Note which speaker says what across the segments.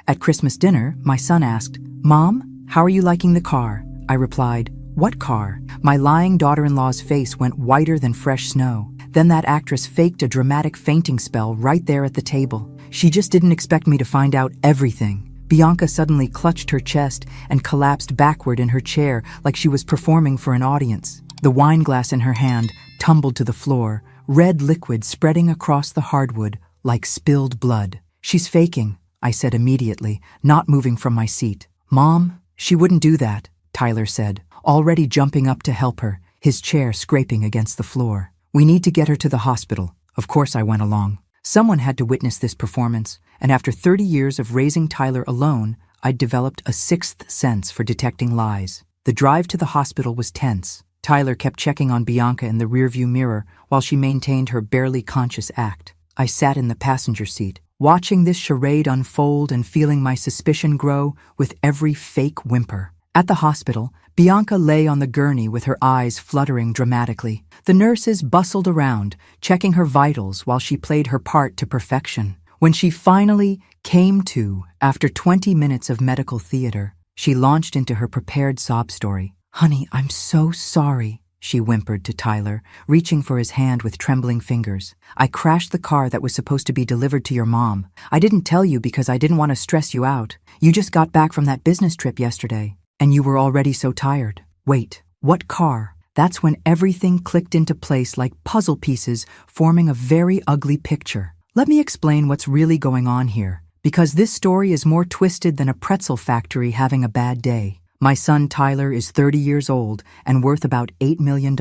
Speaker 1: At Christmas dinner, my son asked, "Mom, how are you liking the car?" I replied, "What car?" My lying daughter-in-law's face went whiter than fresh snow. Then that actress faked a dramatic fainting spell right there at the table. She just didn't expect me to find out everything. Bianca suddenly clutched her chest and collapsed backward in her chair like she was performing for an audience. The wine glass in her hand tumbled to the floor, red liquid spreading across the hardwood like spilled blood. "She's faking," I said immediately, not moving from my seat. "Mom, she wouldn't do that," Tyler said, already jumping up to help her, his chair scraping against the floor. "We need to get her to the hospital." Of course I went along. Someone had to witness this performance, and after 30 years of raising Tyler alone, I'd developed a sixth sense for detecting lies. The drive to the hospital was tense. Tyler kept checking on Bianca in the rearview mirror while she maintained her barely conscious act. I sat in the passenger seat, watching this charade unfold and feeling my suspicion grow with every fake whimper. At the hospital, Bianca lay on the gurney with her eyes fluttering dramatically. The nurses bustled around, checking her vitals while she played her part to perfection. When she finally came to, after 20 minutes of medical theater, she launched into her prepared sob story. "Honey, I'm so sorry," she whimpered to Tyler, reaching for his hand with trembling fingers. "I crashed the car that was supposed to be delivered to your mom. I didn't tell you because I didn't want to stress you out. You just got back from that business trip yesterday, and you were already so tired." Wait, what car? That's when everything clicked into place like puzzle pieces, forming a very ugly picture. Let me explain what's really going on here, because this story is more twisted than a pretzel factory having a bad day. My son Tyler is 30 years old and worth about $8 million.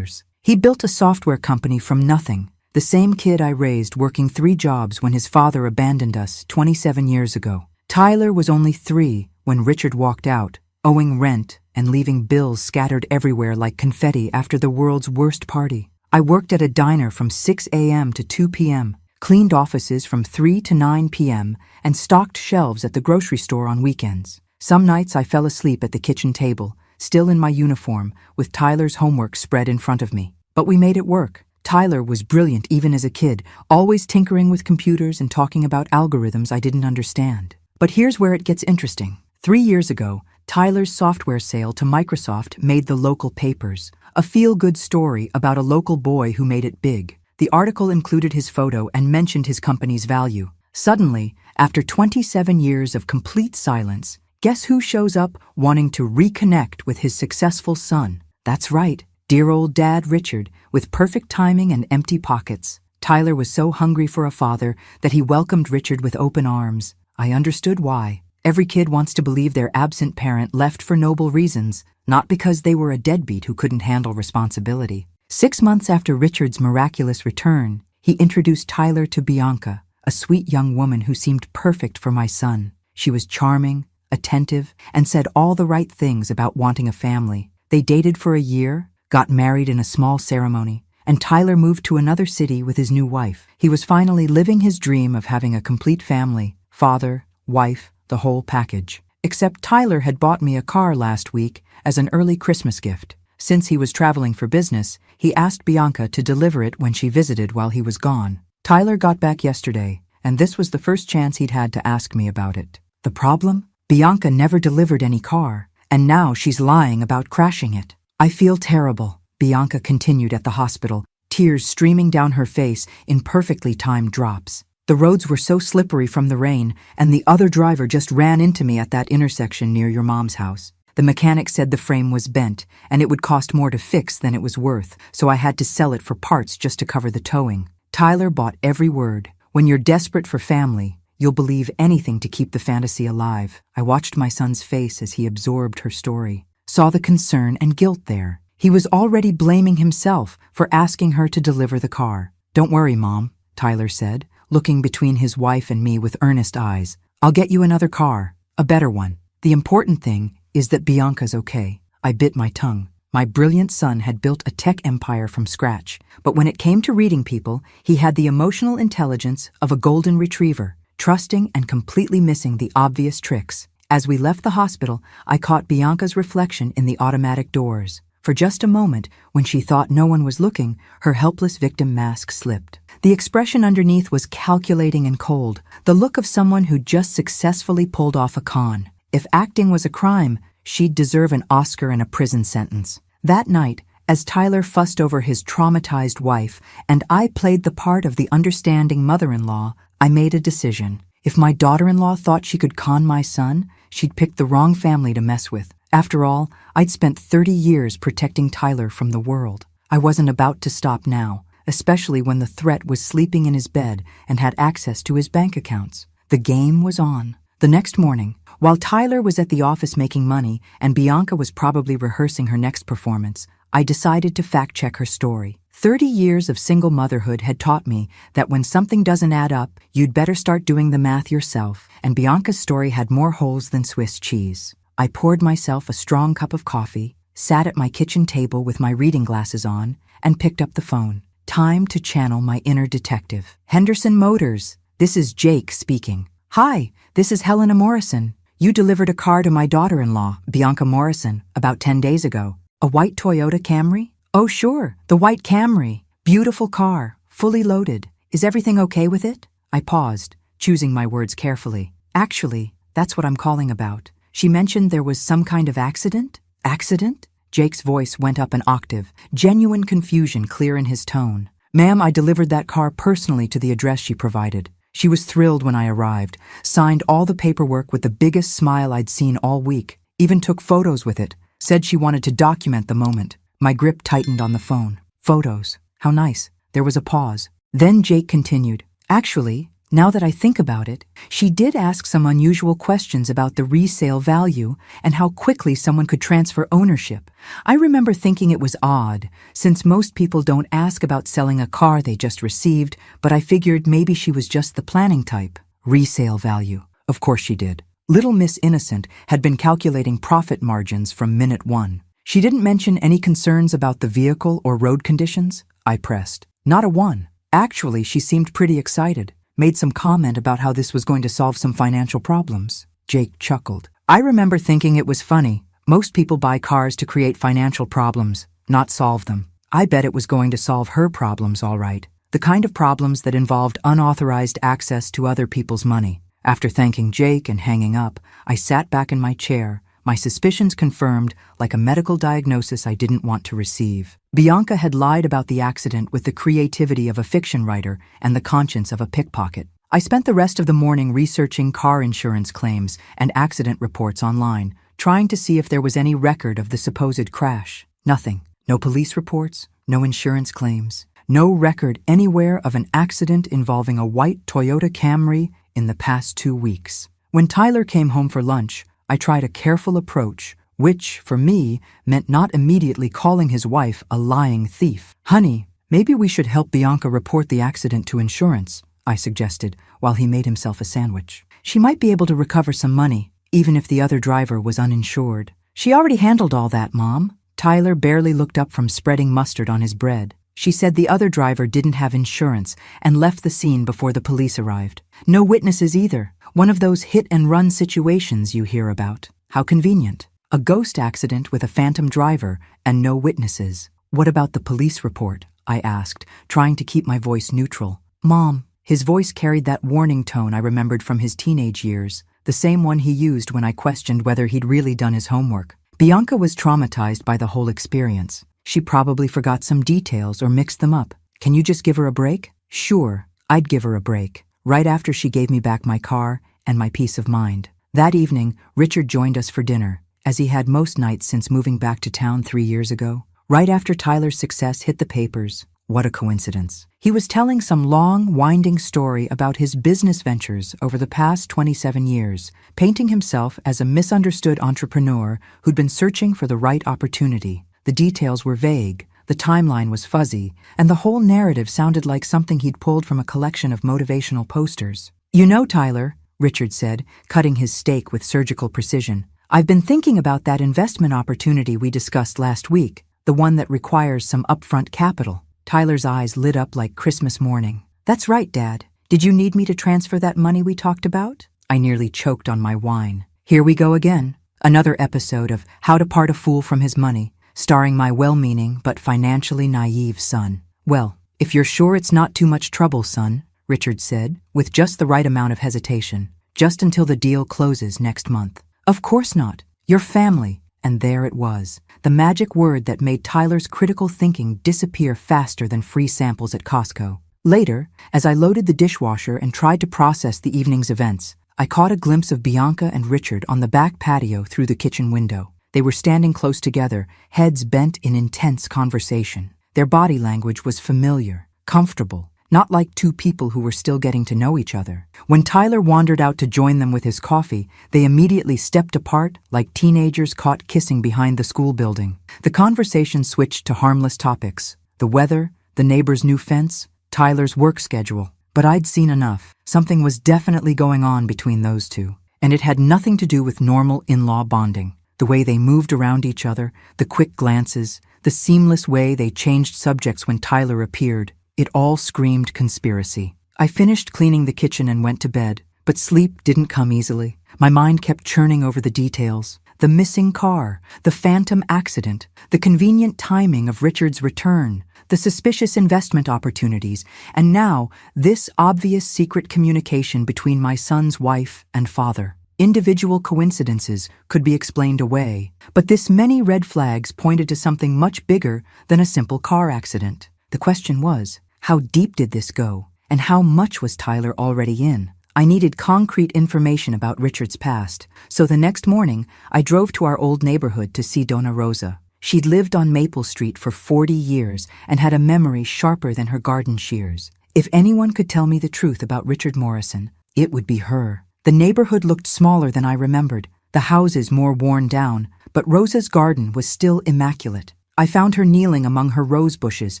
Speaker 1: He built a software company from nothing, the same kid I raised working 3 jobs when his father abandoned us 27 years ago. Tyler was only 3 when Richard walked out, owing rent and leaving bills scattered everywhere like confetti after the world's worst party. I worked at a diner from 6 a.m. to 2 p.m., cleaned offices from 3 to 9 p.m., and stocked shelves at the grocery store on weekends. Some nights I fell asleep at the kitchen table, still in my uniform, with Tyler's homework spread in front of me. But we made it work. Tyler was brilliant even as a kid, always tinkering with computers and talking about algorithms I didn't understand. But here's where it gets interesting. 3 years ago, Tyler's software sale to Microsoft made the local papers, a feel-good story about a local boy who made it big. The article included his photo and mentioned his company's value. Suddenly, after 27 years of complete silence, guess who shows up wanting to reconnect with his successful son? That's right, dear old dad Richard, with perfect timing and empty pockets. Tyler was so hungry for a father that he welcomed Richard with open arms. I understood why. Every kid wants to believe their absent parent left for noble reasons, not because they were a deadbeat who couldn't handle responsibility. 6 months after Richard's miraculous return, he introduced Tyler to Bianca, a sweet young woman who seemed perfect for my son. She was charming, attentive, and said all the right things about wanting a family. They dated for a year, got married in a small ceremony, and Tyler moved to another city with his new wife. He was finally living his dream of having a complete family, father, wife, the whole package. Except Tyler had bought me a car last week as an early Christmas gift. Since he was traveling for business, he asked Bianca to deliver it when she visited while he was gone. Tyler got back yesterday, and this was the first chance he'd had to ask me about it. The problem? Bianca never delivered any car, and now she's lying about crashing it. "I feel terrible," Bianca continued at the hospital, tears streaming down her face in perfectly timed drops. "The roads were so slippery from the rain, and the other driver just ran into me at that intersection near your mom's house. The mechanic said the frame was bent, and it would cost more to fix than it was worth, so I had to sell it for parts just to cover the towing." Tyler bought every word. When you're desperate for family, you'll believe anything to keep the fantasy alive. I watched my son's face as he absorbed her story, saw the concern and guilt there. He was already blaming himself for asking her to deliver the car. "Don't worry, Mom," Tyler said, looking between his wife and me with earnest eyes. "I'll get you another car, a better one. The important thing is that Bianca's okay." I bit my tongue. My brilliant son had built a tech empire from scratch, but when it came to reading people, he had the emotional intelligence of a golden retriever, trusting and completely missing the obvious tricks. As we left the hospital, I caught Bianca's reflection in the automatic doors. For just a moment, when she thought no one was looking, her helpless victim mask slipped. The expression underneath was calculating and cold, the look of someone who just successfully pulled off a con. If acting was a crime, she'd deserve an Oscar and a prison sentence. That night, as Tyler fussed over his traumatized wife and I played the part of the understanding mother-in-law, I made a decision. If my daughter-in-law thought she could con my son, she'd picked the wrong family to mess with. After all, I'd spent 30 years protecting Tyler from the world. I wasn't about to stop now, especially when the threat was sleeping in his bed and had access to his bank accounts. The game was on. The next morning, while Tyler was at the office making money and Bianca was probably rehearsing her next performance, I decided to fact-check her story. 30 years of single motherhood had taught me that when something doesn't add up, you'd better start doing the math yourself, and Bianca's story had more holes than Swiss cheese. I poured myself a strong cup of coffee, sat at my kitchen table with my reading glasses on, and picked up the phone. Time to channel my inner detective. Henderson Motors, this is Jake speaking. Hi, this is Helena Morrison. You delivered a car to my daughter-in-law, Bianca Morrison, about 10 days ago. A white Toyota Camry? Oh sure, the white Camry. Beautiful car, fully loaded. Is everything okay with it? I paused, choosing my words carefully. Actually, that's what I'm calling about. She mentioned there was some kind of accident? Accident? Jake's voice went up an octave, genuine confusion clear in his tone. Ma'am, I delivered that car personally to the address she provided. She was thrilled when I arrived, signed all the paperwork with the biggest smile I'd seen all week, even took photos with it, said she wanted to document the moment. My grip tightened on the phone. Photos. How nice. There was a pause. Then Jake continued. Actually, now that I think about it, she did ask some unusual questions about the resale value and how quickly someone could transfer ownership. I remember thinking it was odd, since most people don't ask about selling a car they just received, but I figured maybe she was just the planning type. Resale value. Of course she did. Little Miss Innocent had been calculating profit margins from minute one. She didn't mention any concerns about the vehicle or road conditions. I pressed. Not a one. Actually, she seemed pretty excited. Made some comment about how this was going to solve some financial problems. Jake chuckled. I remember thinking it was funny. Most people buy cars to create financial problems, not solve them. I bet it was going to solve her problems all right. The kind of problems that involved unauthorized access to other people's money. After thanking Jake and hanging up, I sat back in my chair, my suspicions confirmed like a medical diagnosis I didn't want to receive. Bianca had lied about the accident with the creativity of a fiction writer and the conscience of a pickpocket. I spent the rest of the morning researching car insurance claims and accident reports online, trying to see if there was any record of the supposed crash. Nothing. No police reports, no insurance claims, no record anywhere of an accident involving a white Toyota Camry in the past 2 weeks. When Tyler came home for lunch, I tried a careful approach, which, for me, meant not immediately calling his wife a lying thief. Honey, maybe we should help Bianca report the accident to insurance, I suggested, while he made himself a sandwich. She might be able to recover some money, even if the other driver was uninsured. She already handled all that, Mom. Tyler barely looked up from spreading mustard on his bread. She said the other driver didn't have insurance and left the scene before the police arrived. No witnesses either. One of those hit-and-run situations you hear about. How convenient. A ghost accident with a phantom driver and no witnesses. What about the police report? I asked, trying to keep my voice neutral. Mom. His voice carried that warning tone I remembered from his teenage years, the same one he used when I questioned whether he'd really done his homework. Bianca was traumatized by the whole experience. She probably forgot some details or mixed them up. Can you just give her a break? Sure, I'd give her a break. Right after she gave me back my car and my peace of mind. That evening, Richard joined us for dinner, as he had most nights since moving back to town 3 years ago. Right after Tyler's success hit the papers. What a coincidence. He was telling some long, winding story about his business ventures over the past 27 years, painting himself as a misunderstood entrepreneur who'd been searching for the right opportunity. The details were vague, the timeline was fuzzy, and the whole narrative sounded like something he'd pulled from a collection of motivational posters. You know, Tyler, Richard said, cutting his steak with surgical precision, I've been thinking about that investment opportunity we discussed last week, the one that requires some upfront capital. Tyler's eyes lit up like Christmas morning. That's right, Dad. Did you need me to transfer that money we talked about? I nearly choked on my wine. Here we go again. Another episode of How to Part a Fool from His Money. starring my well-meaning but financially naive son. "Well, if you're sure it's not too much trouble, son," Richard said, with just the right amount of hesitation, "just until the deal closes next month." "Of course not. Your family." And there it was, the magic word that made Tyler's critical thinking disappear faster than free samples at Costco. Later, as I loaded the dishwasher and tried to process the evening's events, I caught a glimpse of Bianca and Richard on the back patio through the kitchen window. They were standing close together, heads bent in intense conversation. Their body language was familiar, comfortable, not like two people who were still getting to know each other. When Tyler wandered out to join them with his coffee, they immediately stepped apart like teenagers caught kissing behind the school building. The conversation switched to harmless topics: the weather, the neighbor's new fence, Tyler's work schedule. But I'd seen enough. Something was definitely going on between those two. And it had nothing to do with normal in-law bonding. The way they moved around each other, the quick glances, the seamless way they changed subjects when Tyler appeared, it all screamed conspiracy. I finished cleaning the kitchen and went to bed, but sleep didn't come easily. My mind kept churning over the details. The missing car, the phantom accident, the convenient timing of Richard's return, the suspicious investment opportunities, and now this obvious secret communication between my son's wife and father. Individual coincidences could be explained away, but this many red flags pointed to something much bigger than a simple car accident. The question was, how deep did this go, and how much was Tyler already in? I needed concrete information about Richard's past, so the next morning I drove to our old neighborhood to see Donna Rosa. She'd lived on Maple Street for 40 years and had a memory sharper than her garden shears. If anyone could tell me the truth about Richard Morrison, it would be her. The neighborhood looked smaller than I remembered, the houses more worn down, but Rosa's garden was still immaculate. I found her kneeling among her rose bushes,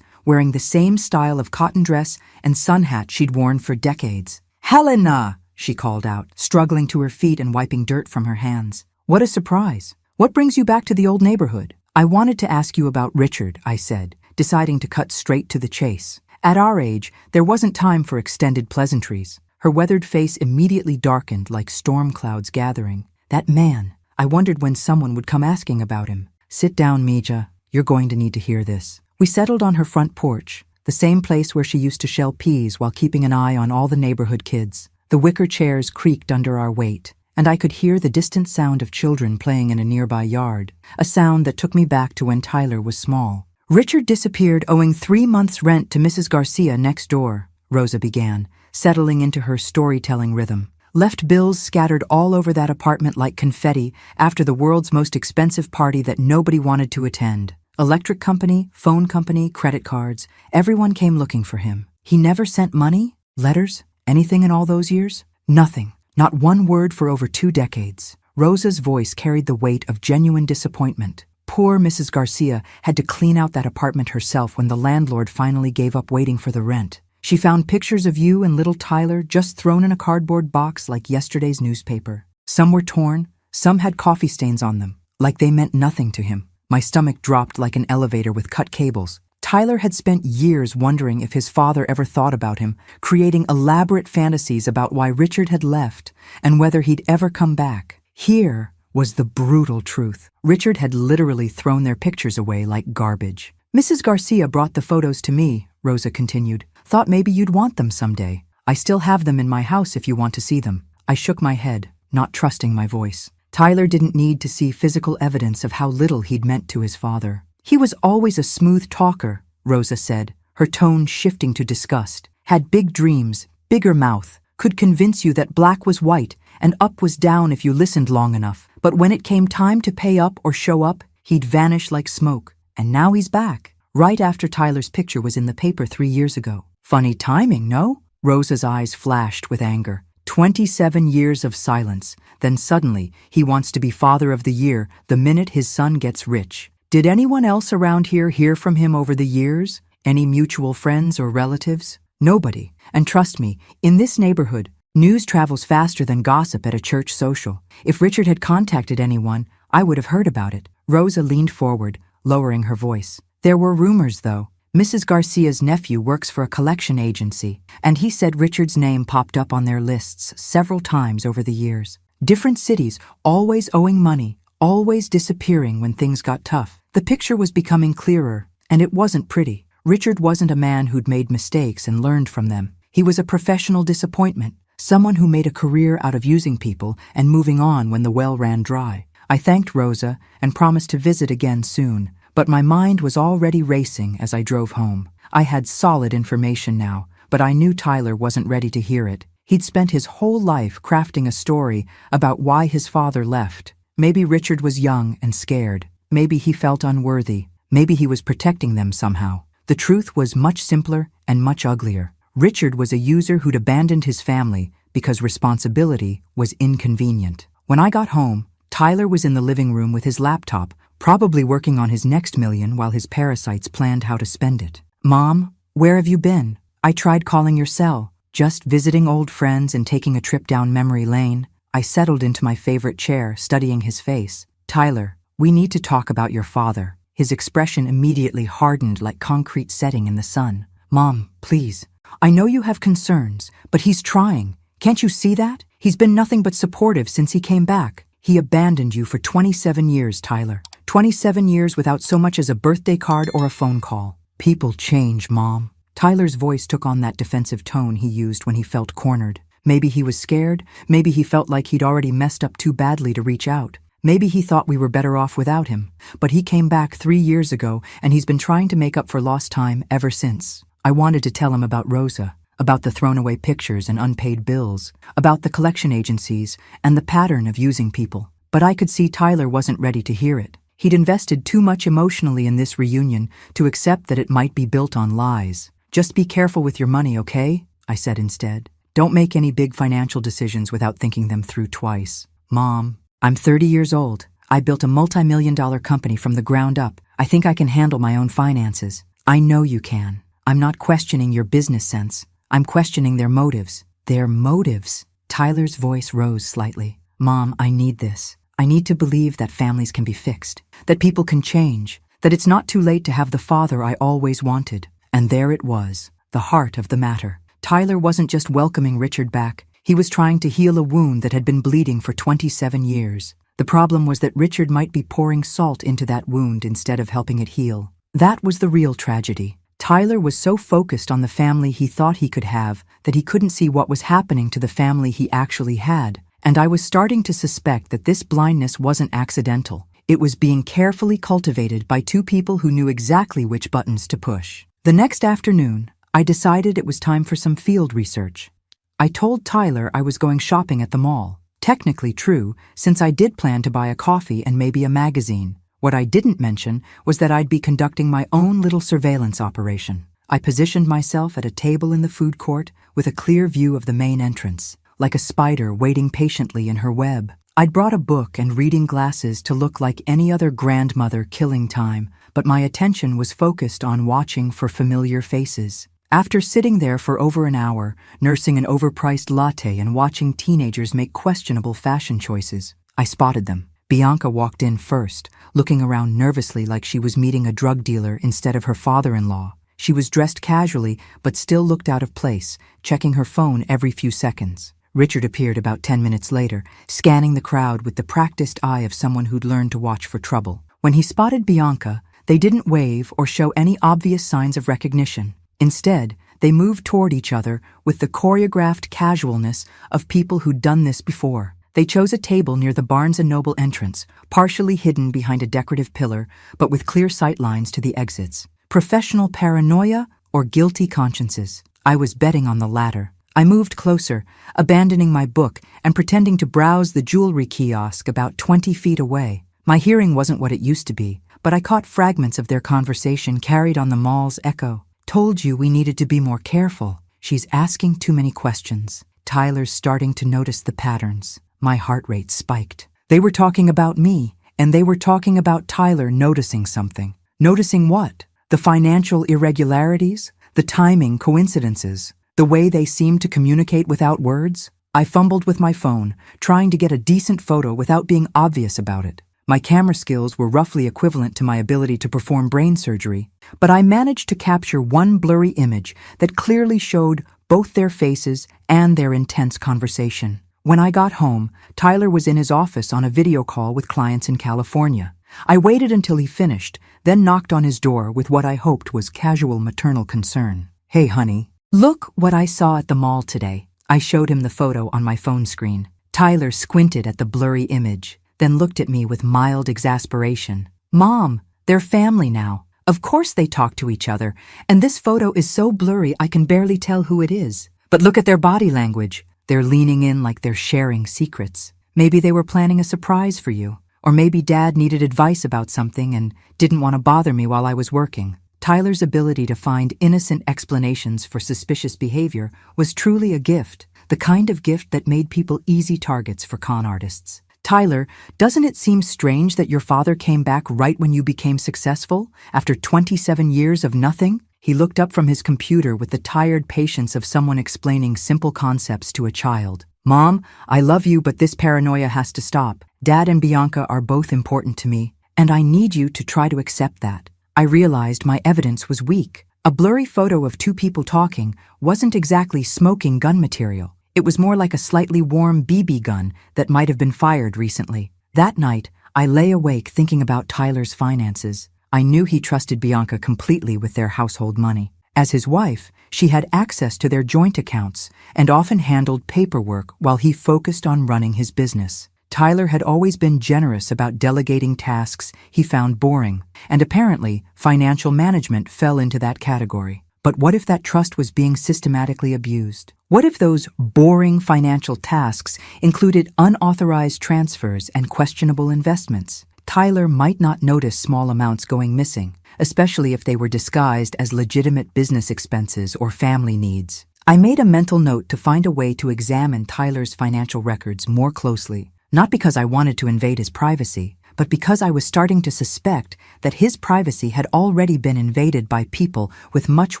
Speaker 1: wearing the same style of cotton dress and sun hat she'd worn for decades. "Helena!" she called out, struggling to her feet and wiping dirt from her hands. "What a surprise. What brings you back to the old neighborhood?" "I wanted to ask you about Richard," I said, deciding to cut straight to the chase. At our age, there wasn't time for extended pleasantries. Her weathered face immediately darkened like storm clouds gathering. That man. I wondered when someone would come asking about him. "Sit down, Mija. You're going to need to hear this." We settled on her front porch, the same place where she used to shell peas while keeping an eye on all the neighborhood kids. The wicker chairs creaked under our weight, and I could hear the distant sound of children playing in a nearby yard, a sound that took me back to when Tyler was small. "Richard disappeared owing 3 months' rent to Mrs. Garcia next door," Rosa began, settling into her storytelling rhythm. "Left bills scattered all over that apartment like confetti after the world's most expensive party that nobody wanted to attend. Electric company, phone company, credit cards, everyone came looking for him. He never sent money, letters, anything in all those years? Nothing. Not one word for over 2 decades. Rosa's voice carried the weight of genuine disappointment. Poor Mrs. Garcia had to clean out that apartment herself when the landlord finally gave up waiting for the rent. She found pictures of you and little Tyler just thrown in a cardboard box like yesterday's newspaper. Some were torn, some had coffee stains on them, like they meant nothing to him. My stomach dropped like an elevator with cut cables. Tyler had spent years wondering if his father ever thought about him, creating elaborate fantasies about why Richard had left and whether he'd ever come back. Here was the brutal truth. Richard had literally thrown their pictures away like garbage. "Mrs. Garcia brought the photos to me," Rosa continued. "Thought maybe you'd want them someday. I still have them in my house if you want to see them." I shook my head, not trusting my voice. Tyler didn't need to see physical evidence of how little he'd meant to his father. "He was always a smooth talker," Rosa said, her tone shifting to disgust. "Had big dreams, bigger mouth, could convince you that black was white and up was down if you listened long enough. But when it came time to pay up or show up, he'd vanish like smoke. And now he's back, right after Tyler's picture was in the paper 3 years ago. Funny timing, no?" Rosa's eyes flashed with anger. 27 years of silence. Then suddenly, he wants to be father of the year the minute his son gets rich. Did anyone else around here hear from him over the years? Any mutual friends or relatives? Nobody. And trust me, in this neighborhood, news travels faster than gossip at a church social. If Richard had contacted anyone, I would have heard about it. Rosa leaned forward, lowering her voice. "There were rumors, though. Mrs. Garcia's nephew works for a collection agency, and he said Richard's name popped up on their lists several times over the years. Different cities, always owing money, always disappearing when things got tough. The picture was becoming clearer, and it wasn't pretty. Richard wasn't a man who'd made mistakes and learned from them. He was a professional disappointment, someone who made a career out of using people and moving on when the well ran dry. I thanked Rosa and promised to visit again soon, but my mind was already racing as I drove home. I had solid information now, but I knew Tyler wasn't ready to hear it. He'd spent his whole life crafting a story about why his father left. Maybe Richard was young and scared. Maybe he felt unworthy. Maybe he was protecting them somehow. The truth was much simpler and much uglier. Richard was a user who'd abandoned his family because responsibility was inconvenient. When I got home, Tyler was in the living room with his laptop, probably working on his next million while his parasites planned how to spend it. "Mom, where have you been? I tried calling your cell." "Just visiting old friends and taking a trip down memory lane." I settled into my favorite chair, studying his face. "Tyler, we need to talk about your father." His expression immediately hardened like concrete setting in the sun. "Mom, please. I know you have concerns, but he's trying. Can't you see that? He's been nothing but supportive since he came back. He abandoned you for 27 years, Tyler. 27 years without so much as a birthday card or a phone call." "People change, Mom." Tyler's voice took on that defensive tone he used when he felt cornered. Maybe he was scared. Maybe he felt like he'd already messed up too badly to reach out. Maybe he thought we were better off without him. But he came back 3 years ago, and he's been trying to make up for lost time ever since. I wanted to tell him about Rosa, about the thrown-away pictures and unpaid bills, about the collection agencies and the pattern of using people. But I could see Tyler wasn't ready to hear it. He'd invested too much emotionally in this reunion to accept that it might be built on lies. "Just be careful with your money, okay?" I said instead. "Don't make any big financial decisions without thinking them through twice." "Mom, I'm 30 years old. I built a multi-million-dollar company from the ground up. I think I can handle my own finances." "I know you can. I'm not questioning your business sense. I'm questioning their motives." "Their motives?" Tyler's voice rose slightly. "Mom, I need this. I need to believe that families can be fixed, that people can change, that it's not too late to have the father I always wanted." And there it was, the heart of the matter. Tyler wasn't just welcoming Richard back. He was trying to heal a wound that had been bleeding for 27 years. The problem was that Richard might be pouring salt into that wound instead of helping it heal. That was the real tragedy. Tyler was so focused on the family he thought he could have that he couldn't see what was happening to the family he actually had. And I was starting to suspect that this blindness wasn't accidental. It was being carefully cultivated by two people who knew exactly which buttons to push. The next afternoon, I decided it was time for some field research. I told Tyler I was going shopping at the mall. Technically true, since I did plan to buy a coffee and maybe a magazine. What I didn't mention was that I'd be conducting my own little surveillance operation. I positioned myself at a table in the food court with a clear view of the main entrance, like a spider waiting patiently in her web. I'd brought a book and reading glasses to look like any other grandmother killing time, but my attention was focused on watching for familiar faces. After sitting there for over an hour, nursing an overpriced latte and watching teenagers make questionable fashion choices, I spotted them. Bianca walked in first, looking around nervously like she was meeting a drug dealer instead of her father-in-law. She was dressed casually, but still looked out of place, checking her phone every few seconds. Richard appeared about 10 minutes later, scanning the crowd with the practiced eye of someone who'd learned to watch for trouble. When he spotted Bianca, they didn't wave or show any obvious signs of recognition. Instead, they moved toward each other with the choreographed casualness of people who'd done this before. They chose a table near the Barnes & Noble entrance, partially hidden behind a decorative pillar, but with clear sight lines to the exits. Professional paranoia or guilty consciences? I was betting on the latter. I moved closer, abandoning my book and pretending to browse the jewelry kiosk about 20 feet away. My hearing wasn't what it used to be, but I caught fragments of their conversation carried on the mall's echo. "Told you we needed to be more careful. She's asking too many questions." Tyler's starting to notice the patterns. My heart rate spiked. They were talking about me, and they were talking about Tyler noticing something. Noticing what? The financial irregularities? The timing coincidences? The way they seemed to communicate without words? I fumbled with my phone, trying to get a decent photo without being obvious about it. My camera skills were roughly equivalent to my ability to perform brain surgery, but I managed to capture one blurry image that clearly showed both their faces and their intense conversation. When I got home, Tyler was in his office on a video call with clients in California. I waited until he finished, then knocked on his door with what I hoped was casual maternal concern. "Hey, honey. Look what I saw at the mall today." I showed him the photo on my phone screen. Tyler squinted at the blurry image, then looked at me with mild exasperation. "Mom, they're family now. Of course they talk to each other, and this photo is so blurry I can barely tell who it is. But look at their body language. They're leaning in like they're sharing secrets. Maybe they were planning a surprise for you. Or maybe Dad needed advice about something and didn't want to bother me while I was working." Tyler's ability to find innocent explanations for suspicious behavior was truly a gift, the kind of gift that made people easy targets for con artists. "Tyler, doesn't it seem strange that your father came back right when you became successful, after 27 years of nothing?" He looked up from his computer with the tired patience of someone explaining simple concepts to a child. "Mom, I love you, but this paranoia has to stop. Dad and Bianca are both important to me, and I need you to try to accept that." I realized my evidence was weak. A blurry photo of two people talking wasn't exactly smoking gun material. It was more like a slightly warm BB gun that might have been fired recently. That night, I lay awake thinking about Tyler's finances. I knew he trusted Bianca completely with their household money. As his wife, she had access to their joint accounts and often handled paperwork while he focused on running his business. Tyler had always been generous about delegating tasks he found boring, and apparently financial management fell into that category. But what if that trust was being systematically abused? What if those boring financial tasks included unauthorized transfers and questionable investments? Tyler might not notice small amounts going missing, especially if they were disguised as legitimate business expenses or family needs. I made a mental note to find a way to examine Tyler's financial records more closely. Not because I wanted to invade his privacy, but because I was starting to suspect that his privacy had already been invaded by people with much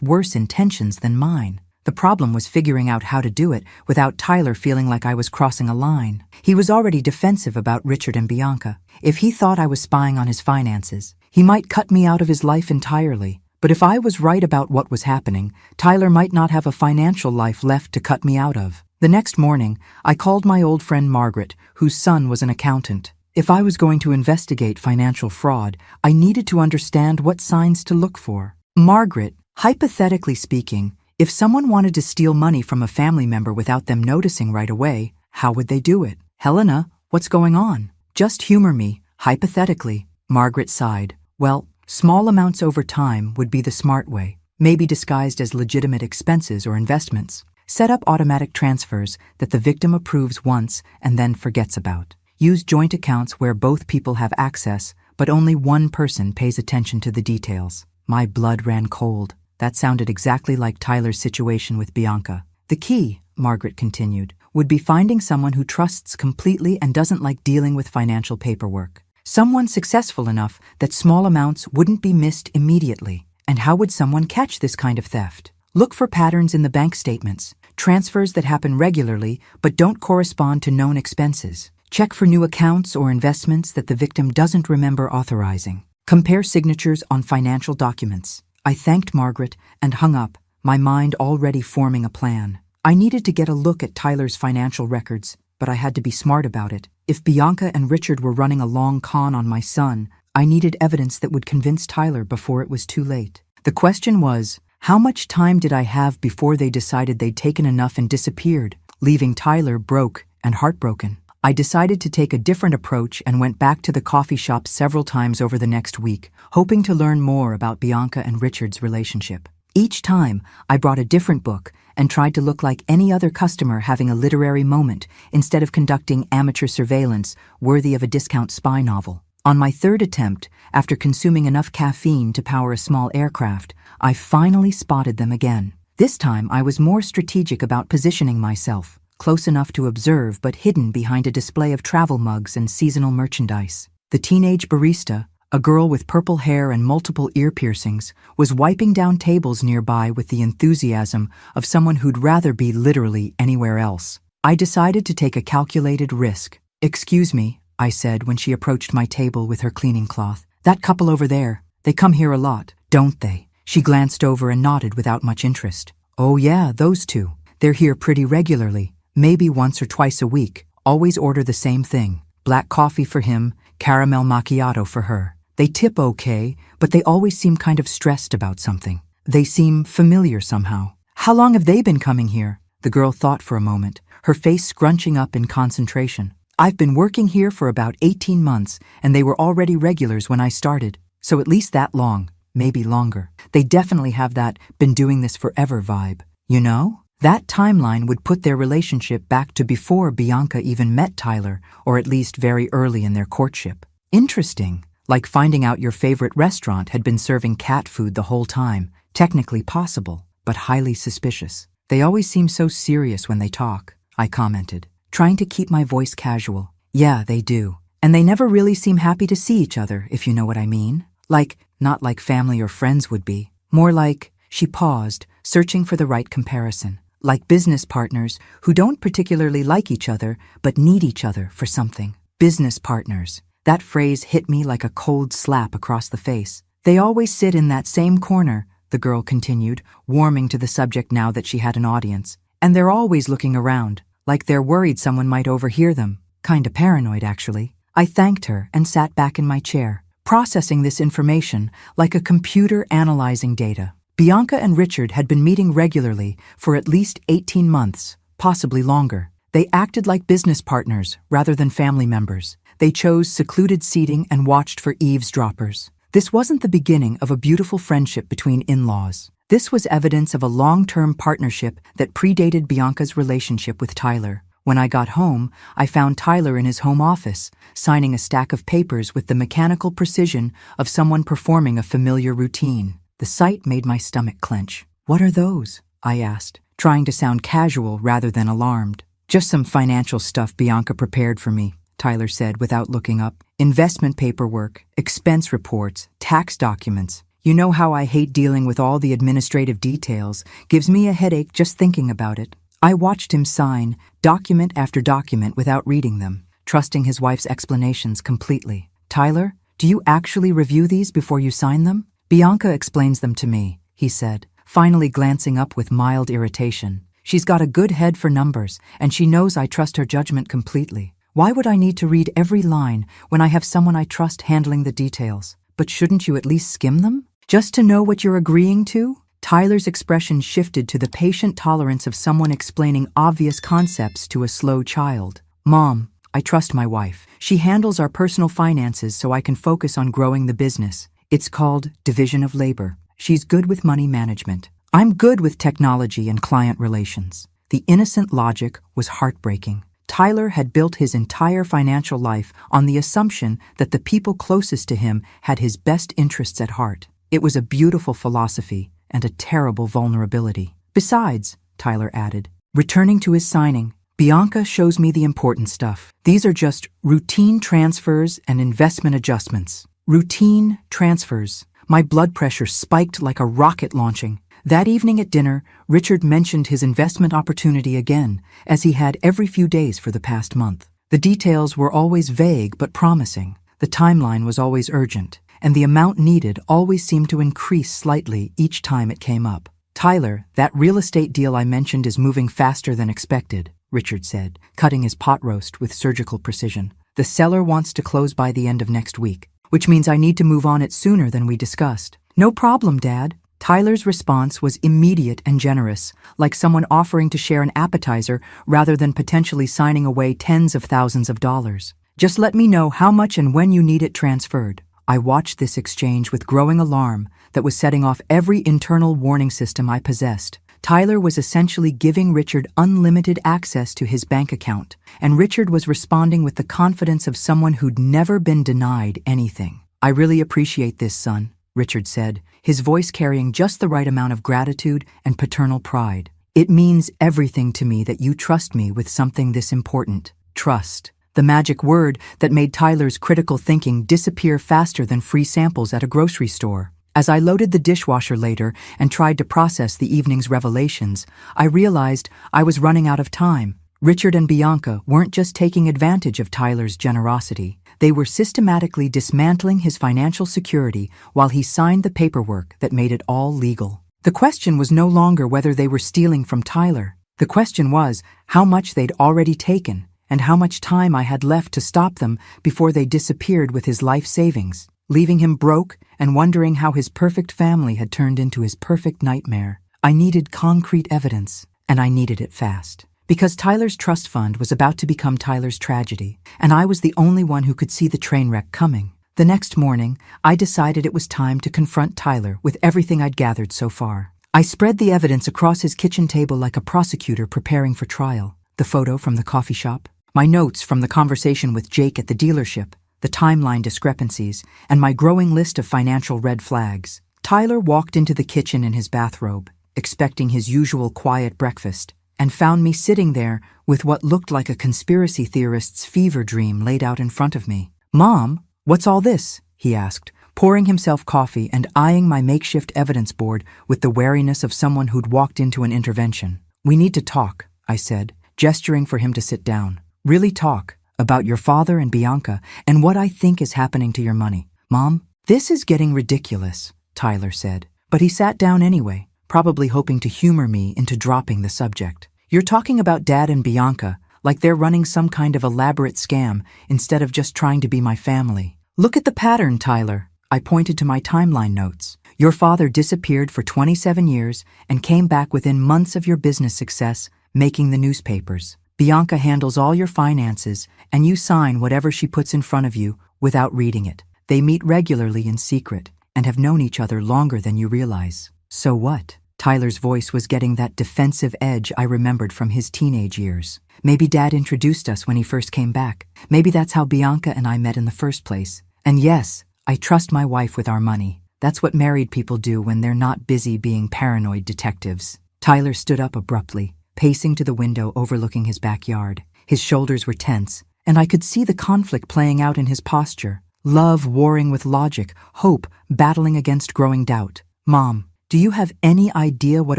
Speaker 1: worse intentions than mine. The problem was figuring out how to do it without Tyler feeling like I was crossing a line. He was already defensive about Richard and Bianca. If he thought I was spying on his finances, he might cut me out of his life entirely. But if I was right about what was happening, Tyler might not have a financial life left to cut me out of. The next morning, I called my old friend Margaret, whose son was an accountant. If I was going to investigate financial fraud, I needed to understand what signs to look for. "Margaret, hypothetically speaking, if someone wanted to steal money from a family member without them noticing right away, how would they do it?" "Helena, what's going on?" "Just humor me, hypothetically." Margaret sighed. "Well, small amounts over time would be the smart way, maybe disguised as legitimate expenses or investments. Set up automatic transfers that the victim approves once and then forgets about. Use joint accounts where both people have access, but only one person pays attention to the details." My blood ran cold. That sounded exactly like Tyler's situation with Bianca. "The key," Margaret continued, "would be finding someone who trusts completely and doesn't like dealing with financial paperwork. Someone successful enough that small amounts wouldn't be missed immediately. And how would someone catch this kind of theft? Look for patterns in the bank statements, transfers that happen regularly but don't correspond to known expenses. Check for new accounts or investments that the victim doesn't remember authorizing. Compare signatures on financial documents." I thanked Margaret and hung up, my mind already forming a plan. I needed to get a look at Tyler's financial records, but I had to be smart about it. If Bianca and Richard were running a long con on my son, I needed evidence that would convince Tyler before it was too late. The question was, how much time did I have before they decided they'd taken enough and disappeared, leaving Tyler broke and heartbroken? I decided to take a different approach and went back to the coffee shop several times over the next week, hoping to learn more about Bianca and Richard's relationship. Each time, I brought a different book and tried to look like any other customer having a literary moment instead of conducting amateur surveillance worthy of a discount spy novel. On my third attempt, after consuming enough caffeine to power a small aircraft, I finally spotted them again. This time, I was more strategic about positioning myself, close enough to observe but hidden behind a display of travel mugs and seasonal merchandise. The teenage barista, a girl with purple hair and multiple ear piercings, was wiping down tables nearby with the enthusiasm of someone who'd rather be literally anywhere else. I decided to take a calculated risk. "Excuse me," I said when she approached my table with her cleaning cloth. "That couple over there, they come here a lot, don't they?" She glanced over and nodded without much interest. "Oh yeah, those two. They're here pretty regularly, maybe once or twice a week. Always order the same thing. Black coffee for him, caramel macchiato for her. They tip okay, but they always seem kind of stressed about something. They seem familiar somehow. How long have they been coming here? The girl thought for a moment, her face scrunching up in concentration. I've been working here for about 18 months, and they were already regulars when I started. So at least that long, maybe longer. They definitely have that been doing this forever vibe. You know? That timeline would put their relationship back to before Bianca even met Tyler, or at least very early in their courtship. Interesting. Like finding out your favorite restaurant had been serving cat food the whole time. Technically possible, but highly suspicious. They always seem so serious when they talk, I commented, trying to keep my voice casual. Yeah, they do. And they never really seem happy to see each other, if you know what I mean. Like, not like family or friends would be. More like, she paused, searching for the right comparison. Like business partners who don't particularly like each other, but need each other for something. Business partners. That phrase hit me like a cold slap across the face. They always sit in that same corner, the girl continued, warming to the subject now that she had an audience. And they're always looking around, like they're worried someone might overhear them. Kinda paranoid, actually. I thanked her and sat back in my chair, processing this information like a computer analyzing data. Bianca and Richard had been meeting regularly for at least 18 months, possibly longer. They acted like business partners rather than family members. They chose secluded seating and watched for eavesdroppers. This wasn't the beginning of a beautiful friendship between in-laws. This was evidence of a long-term partnership that predated Bianca's relationship with Tyler. When I got home, I found Tyler in his home office, signing a stack of papers with the mechanical precision of someone performing a familiar routine. The sight made my stomach clench. What are those? I asked, trying to sound casual rather than alarmed. Just some financial stuff Bianca prepared for me, Tyler said without looking up. Investment paperwork, expense reports, tax documents. You know how I hate dealing with all the administrative details. Gives me a headache just thinking about it. I watched him sign document after document without reading them, trusting his wife's explanations completely. Tyler, do you actually review these before you sign them? Bianca explains them to me, he said, finally glancing up with mild irritation. She's got a good head for numbers, and she knows I trust her judgment completely. Why would I need to read every line when I have someone I trust handling the details? But shouldn't you at least skim them? Just to know what you're agreeing to? Tyler's expression shifted to the patient tolerance of someone explaining obvious concepts to a slow child. Mom, I trust my wife. She handles our personal finances so I can focus on growing the business. It's called division of labor. She's good with money management. I'm good with technology and client relations. The innocent logic was heartbreaking. Tyler had built his entire financial life on the assumption that the people closest to him had his best interests at heart. It was a beautiful philosophy and a terrible vulnerability. Besides, Tyler added, returning to his signing, Bianca shows me the important stuff. These are just routine transfers and investment adjustments. Routine transfers. My blood pressure spiked like a rocket launching. That evening at dinner, Richard mentioned his investment opportunity again, as he had every few days for the past month. The details were always vague but promising. The timeline was always urgent, and the amount needed always seemed to increase slightly each time it came up. Tyler, that real estate deal I mentioned is moving faster than expected, Richard said, cutting his pot roast with surgical precision. The seller wants to close by the end of next week, which means I need to move on it sooner than we discussed. No problem, Dad. Tyler's response was immediate and generous, like someone offering to share an appetizer rather than potentially signing away tens of thousands of dollars. Just let me know how much and when you need it transferred. I watched this exchange with growing alarm that was setting off every internal warning system I possessed. Tyler was essentially giving Richard unlimited access to his bank account, and Richard was responding with the confidence of someone who'd never been denied anything. I really appreciate this, son, Richard said, his voice carrying just the right amount of gratitude and paternal pride. It means everything to me that you trust me with something this important. Trust. The magic word that made Tyler's critical thinking disappear faster than free samples at a grocery store. As I loaded the dishwasher later and tried to process the evening's revelations, I realized I was running out of time. Richard and Bianca weren't just taking advantage of Tyler's generosity. They were systematically dismantling his financial security while he signed the paperwork that made it all legal. The question was no longer whether they were stealing from Tyler. The question was how much they'd already taken and how much time I had left to stop them before they disappeared with his life savings, leaving him broke and wondering how his perfect family had turned into his perfect nightmare. I needed concrete evidence, and I needed it fast. Because Tyler's trust fund was about to become Tyler's tragedy, and I was the only one who could see the train wreck coming. The next morning, I decided it was time to confront Tyler with everything I'd gathered so far. I spread the evidence across his kitchen table like a prosecutor preparing for trial. The photo from the coffee shop, my notes from the conversation with Jake at the dealership, the timeline discrepancies, and my growing list of financial red flags. Tyler walked into the kitchen in his bathrobe, expecting his usual quiet breakfast, and found me sitting there with what looked like a conspiracy theorist's fever dream laid out in front of me. "Mom, what's all this?" he asked, pouring himself coffee and eyeing my makeshift evidence board with the wariness of someone who'd walked into an intervention. "We need to talk," I said, gesturing for him to sit down. "Really talk about your father and Bianca and what I think is happening to your money." "Mom, this is getting ridiculous," Tyler said, but he sat down anyway, probably hoping to humor me into dropping the subject. "You're talking about Dad and Bianca like they're running some kind of elaborate scam instead of just trying to be my family. Look at the pattern, Tyler." I pointed to my timeline notes. "Your father disappeared for 27 years and came back within months of your business success, making the newspapers. Bianca handles all your finances, and you sign whatever she puts in front of you without reading it. They meet regularly in secret and have known each other longer than you realize." "So what?" Tyler's voice was getting that defensive edge I remembered from his teenage years. "Maybe Dad introduced us when he first came back. Maybe that's how Bianca and I met in the first place. And yes, I trust my wife with our money. That's what married people do when they're not busy being paranoid detectives." Tyler stood up abruptly, pacing to the window overlooking his backyard. His shoulders were tense, and I could see the conflict playing out in his posture. Love warring with logic, hope battling against growing doubt. "Mom, do you have any idea what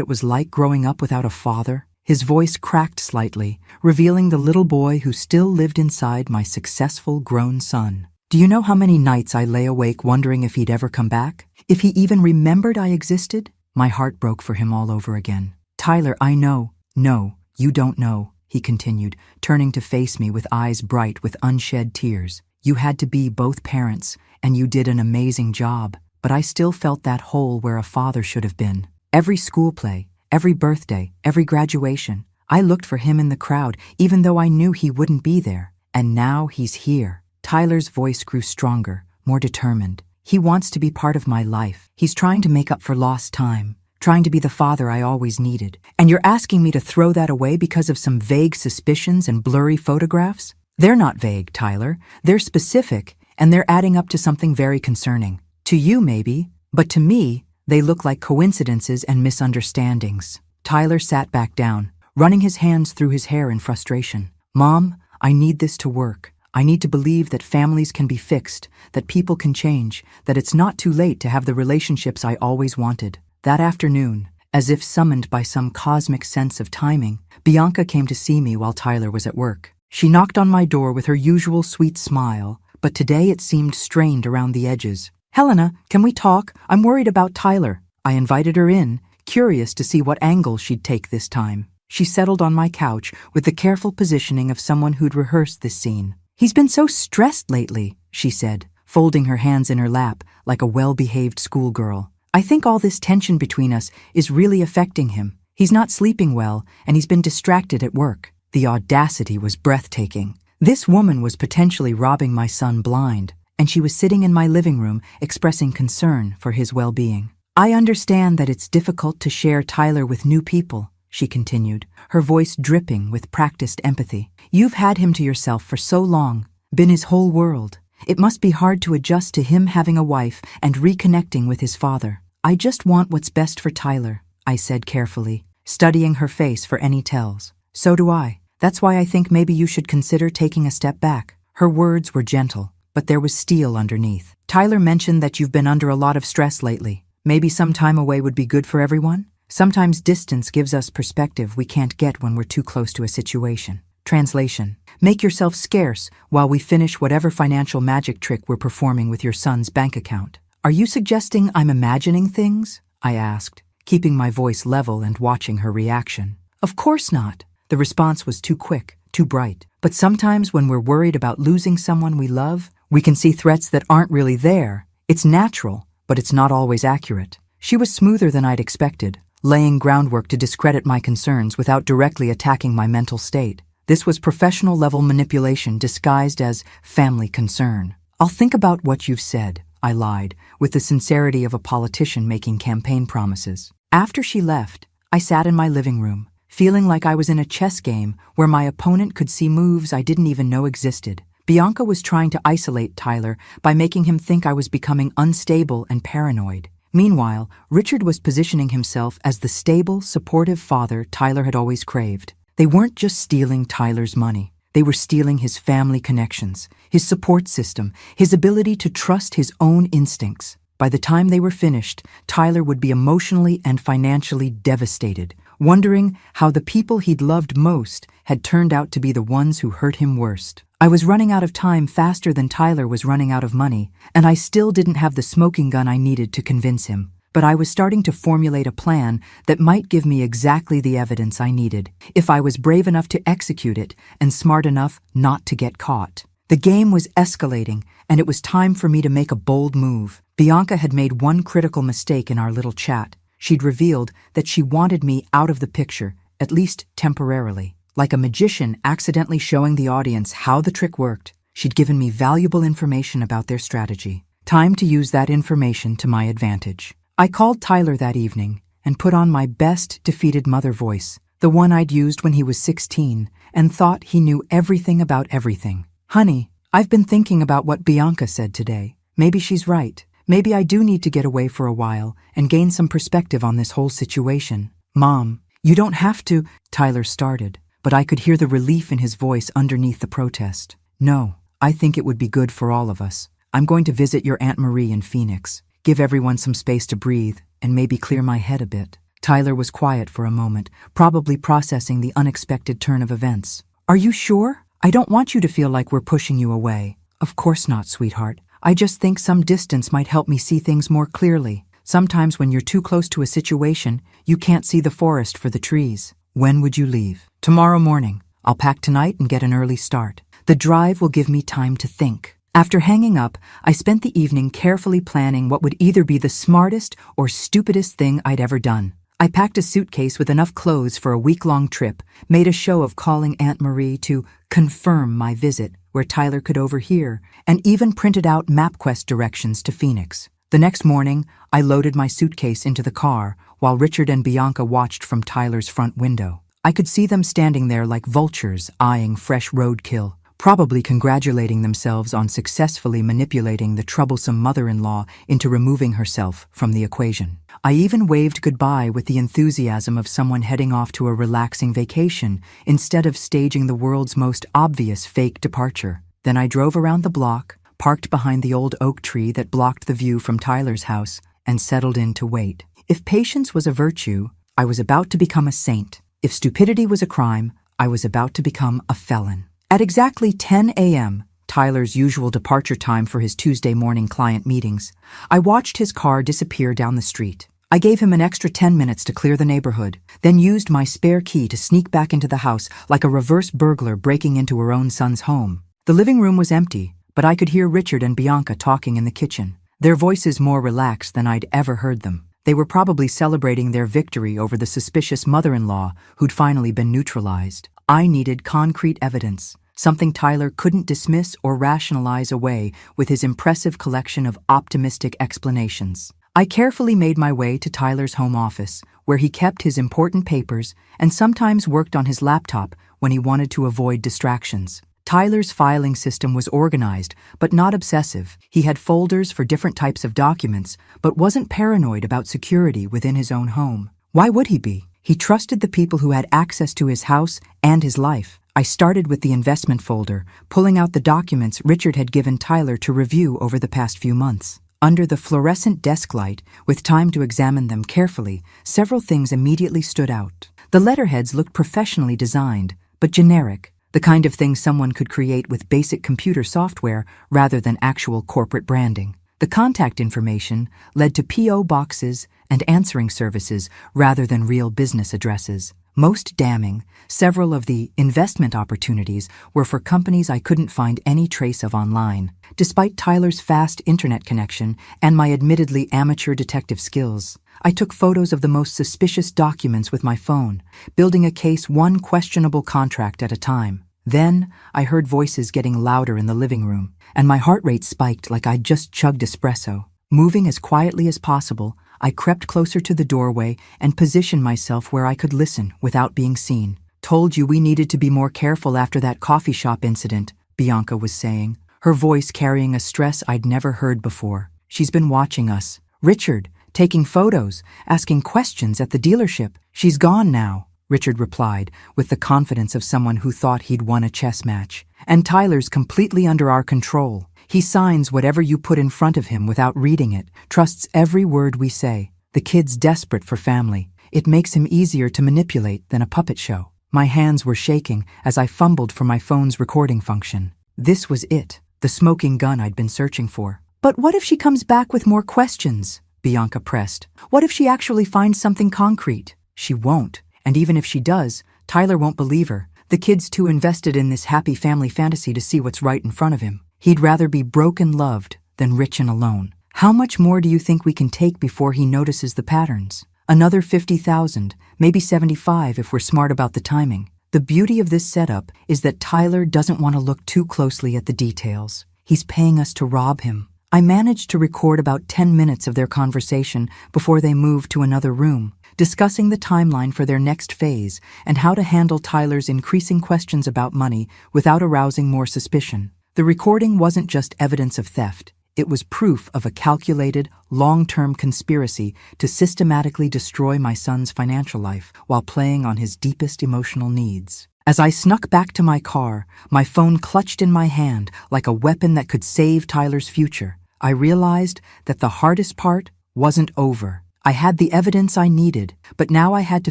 Speaker 1: it was like growing up without a father?" His voice cracked slightly, revealing the little boy who still lived inside my successful grown son. "Do you know how many nights I lay awake wondering if he'd ever come back? If he even remembered I existed?" My heart broke for him all over again. "Tyler, I know." "No, you don't know," he continued, turning to face me with eyes bright with unshed tears. "You had to be both parents, and you did an amazing job. But I still felt that hole where a father should have been. Every school play, every birthday, every graduation, I looked for him in the crowd, even though I knew he wouldn't be there. And now he's here." Tyler's voice grew stronger, more determined. "He wants to be part of my life. He's trying to make up for lost time, trying to be the father I always needed. And you're asking me to throw that away because of some vague suspicions and blurry photographs? They're not vague, Tyler. They're specific, and they're adding up to something very concerning. To you, maybe, but to me, they look like coincidences and misunderstandings." Tyler sat back down, running his hands through his hair in frustration. "Mom, I need this to work. I need to believe that families can be fixed, that people can change, that it's not too late to have the relationships I always wanted." That afternoon, as if summoned by some cosmic sense of timing, Bianca came to see me while Tyler was at work. She knocked on my door with her usual sweet smile, but today it seemed strained around the edges. "Helena, can we talk? I'm worried about Tyler." I invited her in, curious to see what angle she'd take this time. She settled on my couch with the careful positioning of someone who'd rehearsed this scene. "He's been so stressed lately," she said, folding her hands in her lap like a well-behaved schoolgirl. "I think all this tension between us is really affecting him. He's not sleeping well, and he's been distracted at work." The audacity was breathtaking. This woman was potentially robbing my son blind, and she was sitting in my living room expressing concern for his well-being. "I understand that it's difficult to share Tyler with new people," she continued, her voice dripping with practiced empathy. "You've had him to yourself for so long, been his whole world. It must be hard to adjust to him having a wife and reconnecting with his father. I just want what's best for Tyler," I said carefully, studying her face for any tells. "So do I. That's why I think maybe you should consider taking a step back." Her words were gentle, but there was steel underneath. "Tyler mentioned that you've been under a lot of stress lately. Maybe some time away would be good for everyone? Sometimes distance gives us perspective we can't get when we're too close to a situation." Translation: "Make yourself scarce while we finish whatever financial magic trick we're performing with your son's bank account." "Are you suggesting I'm imagining things?" I asked, keeping my voice level and watching her reaction. "Of course not." The response was too quick, too bright. But sometimes when we're worried about losing someone we love, we can see threats that aren't really there. It's natural, but it's not always accurate. She was smoother than I'd expected, laying groundwork to discredit my concerns without directly attacking my mental state. This was professional-level manipulation disguised as family concern. "I'll think about what you've said," I lied, with the sincerity of a politician making campaign promises. After she left, I sat in my living room, feeling like I was in a chess game where my opponent could see moves I didn't even know existed. Bianca was trying to isolate Tyler by making him think I was becoming unstable and paranoid. Meanwhile, Richard was positioning himself as the stable, supportive father Tyler had always craved. They weren't just stealing Tyler's money. They were stealing his family connections, his support system, his ability to trust his own instincts. By the time they were finished, Tyler would be emotionally and financially devastated, wondering how the people he'd loved most had turned out to be the ones who hurt him worst. I was running out of time faster than Tyler was running out of money, and I still didn't have the smoking gun I needed to convince him. But I was starting to formulate a plan that might give me exactly the evidence I needed, if I was brave enough to execute it and smart enough not to get caught. The game was escalating, and it was time for me to make a bold move. Bianca had made one critical mistake in our little chat. She'd revealed that she wanted me out of the picture, at least temporarily. Like a magician accidentally showing the audience how the trick worked, she'd given me valuable information about their strategy. Time to use that information to my advantage. I called Tyler that evening and put on my best defeated mother voice, the one I'd used when he was 16, and thought he knew everything about everything. "Honey, I've been thinking about what Bianca said today. Maybe she's right. Maybe I do need to get away for a while and gain some perspective on this whole situation." "Mom, you don't have to," Tyler started, but I could hear the relief in his voice underneath the protest. "No, I think it would be good for all of us. I'm going to visit your Aunt Marie in Phoenix, give everyone some space to breathe, and maybe clear my head a bit." Tyler was quiet for a moment, probably processing the unexpected turn of events. "Are you sure? I don't want you to feel like we're pushing you away." "Of course not, sweetheart. I just think some distance might help me see things more clearly. Sometimes when you're too close to a situation, you can't see the forest for the trees." "When would you leave?" "Tomorrow morning. I'll pack tonight and get an early start. The drive will give me time to think." After hanging up, I spent the evening carefully planning what would either be the smartest or stupidest thing I'd ever done. I packed a suitcase with enough clothes for a week-long trip, made a show of calling Aunt Marie to confirm my visit where Tyler could overhear, and even printed out MapQuest directions to Phoenix. The next morning, I loaded my suitcase into the car while Richard and Bianca watched from Tyler's front window. I could see them standing there like vultures eyeing fresh roadkill, probably congratulating themselves on successfully manipulating the troublesome mother-in-law into removing herself from the equation. I even waved goodbye with the enthusiasm of someone heading off to a relaxing vacation instead of staging the world's most obvious fake departure. Then I drove around the block, parked behind the old oak tree that blocked the view from Tyler's house, and settled in to wait. If patience was a virtue, I was about to become a saint. If stupidity was a crime, I was about to become a felon. At exactly 10 a.m., Tyler's usual departure time for his Tuesday morning client meetings, I watched his car disappear down the street. I gave him an extra 10 minutes to clear the neighborhood, then used my spare key to sneak back into the house like a reverse burglar breaking into her own son's home. The living room was empty, but I could hear Richard and Bianca talking in the kitchen, their voices more relaxed than I'd ever heard them. They were probably celebrating their victory over the suspicious mother-in-law who'd finally been neutralized. I needed concrete evidence, something Tyler couldn't dismiss or rationalize away with his impressive collection of optimistic explanations. I carefully made my way to Tyler's home office, where he kept his important papers and sometimes worked on his laptop when he wanted to avoid distractions. Tyler's filing system was organized, but not obsessive. He had folders for different types of documents, but wasn't paranoid about security within his own home. Why would he be? He trusted the people who had access to his house and his life. I started with the investment folder, pulling out the documents Richard had given Tyler to review over the past few months. Under the fluorescent desk light, with time to examine them carefully, several things immediately stood out. The letterheads looked professionally designed, but generic, the kind of thing someone could create with basic computer software rather than actual corporate branding. The contact information led to P.O. boxes and answering services rather than real business addresses. Most damning, several of the investment opportunities were for companies I couldn't find any trace of online, despite Tyler's fast internet connection and my admittedly amateur detective skills. I took photos of the most suspicious documents with my phone, building a case one questionable contract at a time. Then, I heard voices getting louder in the living room, and my heart rate spiked like I'd just chugged espresso. Moving as quietly as possible, I crept closer to the doorway and positioned myself where I could listen without being seen. "Told you we needed to be more careful after that coffee shop incident," Bianca was saying, her voice carrying a stress I'd never heard before. "She's been watching us. Richard, taking photos, asking questions at the dealership. She's gone now," Richard replied, with the confidence of someone who thought he'd won a chess match. "And Tyler's completely under our control. He signs whatever you put in front of him without reading it, trusts every word we say. The kid's desperate for family. It makes him easier to manipulate than a puppet show." My hands were shaking as I fumbled for my phone's recording function. This was it, the smoking gun I'd been searching for. "But what if she comes back with more questions?" Bianca pressed. "What if she actually finds something concrete?" "She won't. And even if she does, Tyler won't believe her. The kid's too invested in this happy family fantasy to see what's right in front of him. He'd rather be broke and loved than rich and alone. How much more do you think we can take before he notices the patterns? Another 50,000, maybe 75 if we're smart about the timing. The beauty of this setup is that Tyler doesn't want to look too closely at the details. He's paying us to rob him." I managed to record about 10 minutes of their conversation before they moved to another room, discussing the timeline for their next phase and how to handle Tyler's increasing questions about money without arousing more suspicion. The recording wasn't just evidence of theft. It was proof of a calculated, long-term conspiracy to systematically destroy my son's financial life while playing on his deepest emotional needs. As I snuck back to my car, my phone clutched in my hand like a weapon that could save Tyler's future. I realized that the hardest part wasn't over. I had the evidence I needed, but now I had to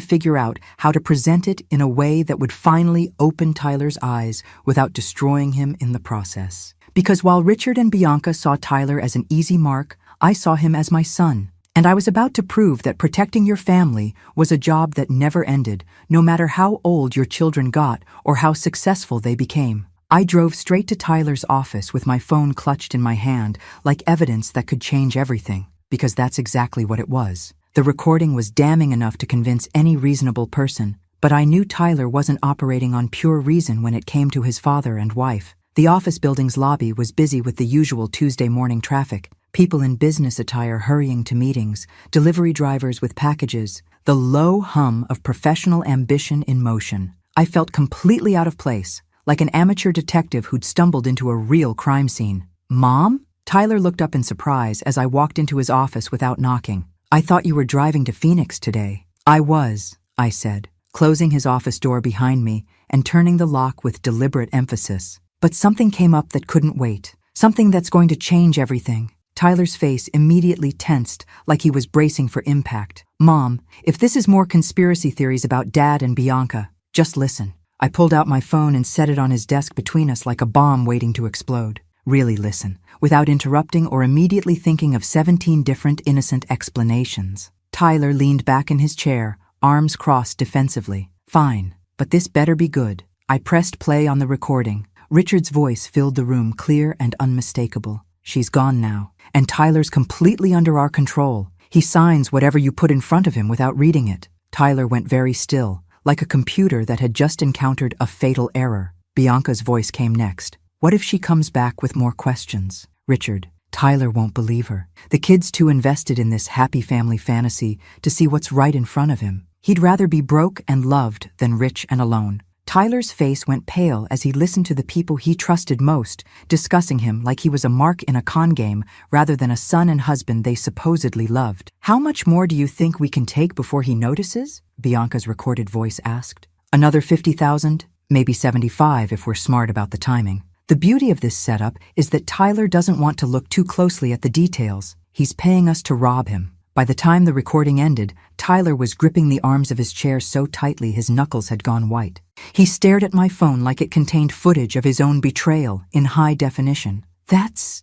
Speaker 1: figure out how to present it in a way that would finally open Tyler's eyes without destroying him in the process. Because while Richard and Bianca saw Tyler as an easy mark, I saw him as my son. And I was about to prove that protecting your family was a job that never ended, no matter how old your children got or how successful they became. I drove straight to Tyler's office with my phone clutched in my hand, like evidence that could change everything, because that's exactly what it was. The recording was damning enough to convince any reasonable person, but I knew Tyler wasn't operating on pure reason when it came to his father and wife. The office building's lobby was busy with the usual Tuesday morning traffic, people in business attire hurrying to meetings, delivery drivers with packages, the low hum of professional ambition in motion. I felt completely out of place, like an amateur detective who'd stumbled into a real crime scene. "Mom?" Tyler looked up in surprise as I walked into his office without knocking. "I thought you were driving to Phoenix today." "I was," I said, closing his office door behind me and turning the lock with deliberate emphasis. "But something came up that couldn't wait. Something that's going to change everything." Tyler's face immediately tensed, like he was bracing for impact. "Mom, if this is more conspiracy theories about Dad and Bianca, just listen." I pulled out my phone and set it on his desk between us like a bomb waiting to explode. "Really listen, without interrupting or immediately thinking of 17 different innocent explanations." Tyler leaned back in his chair, arms crossed defensively. "Fine, but this better be good." I pressed play on the recording. Richard's voice filled the room, clear and unmistakable. "She's gone now, and Tyler's completely under our control. He signs whatever you put in front of him without reading it." Tyler went very still, like a computer that had just encountered a fatal error. Bianca's voice came next. "What if she comes back with more questions?" "Richard, Tyler won't believe her. The kid's too invested in this happy family fantasy to see what's right in front of him. He'd rather be broke and loved than rich and alone." Tyler's face went pale as he listened to the people he trusted most, discussing him like he was a mark in a con game rather than a son and husband they supposedly loved. "How much more do you think we can take before he notices?" Bianca's recorded voice asked. "Another 50,000, maybe 75 if we're smart about the timing." The beauty of this setup is that Tyler doesn't want to look too closely at the details. He's paying us to rob him. By the time the recording ended, Tyler was gripping the arms of his chair so tightly his knuckles had gone white. He stared at my phone like it contained footage of his own betrayal in high definition. That's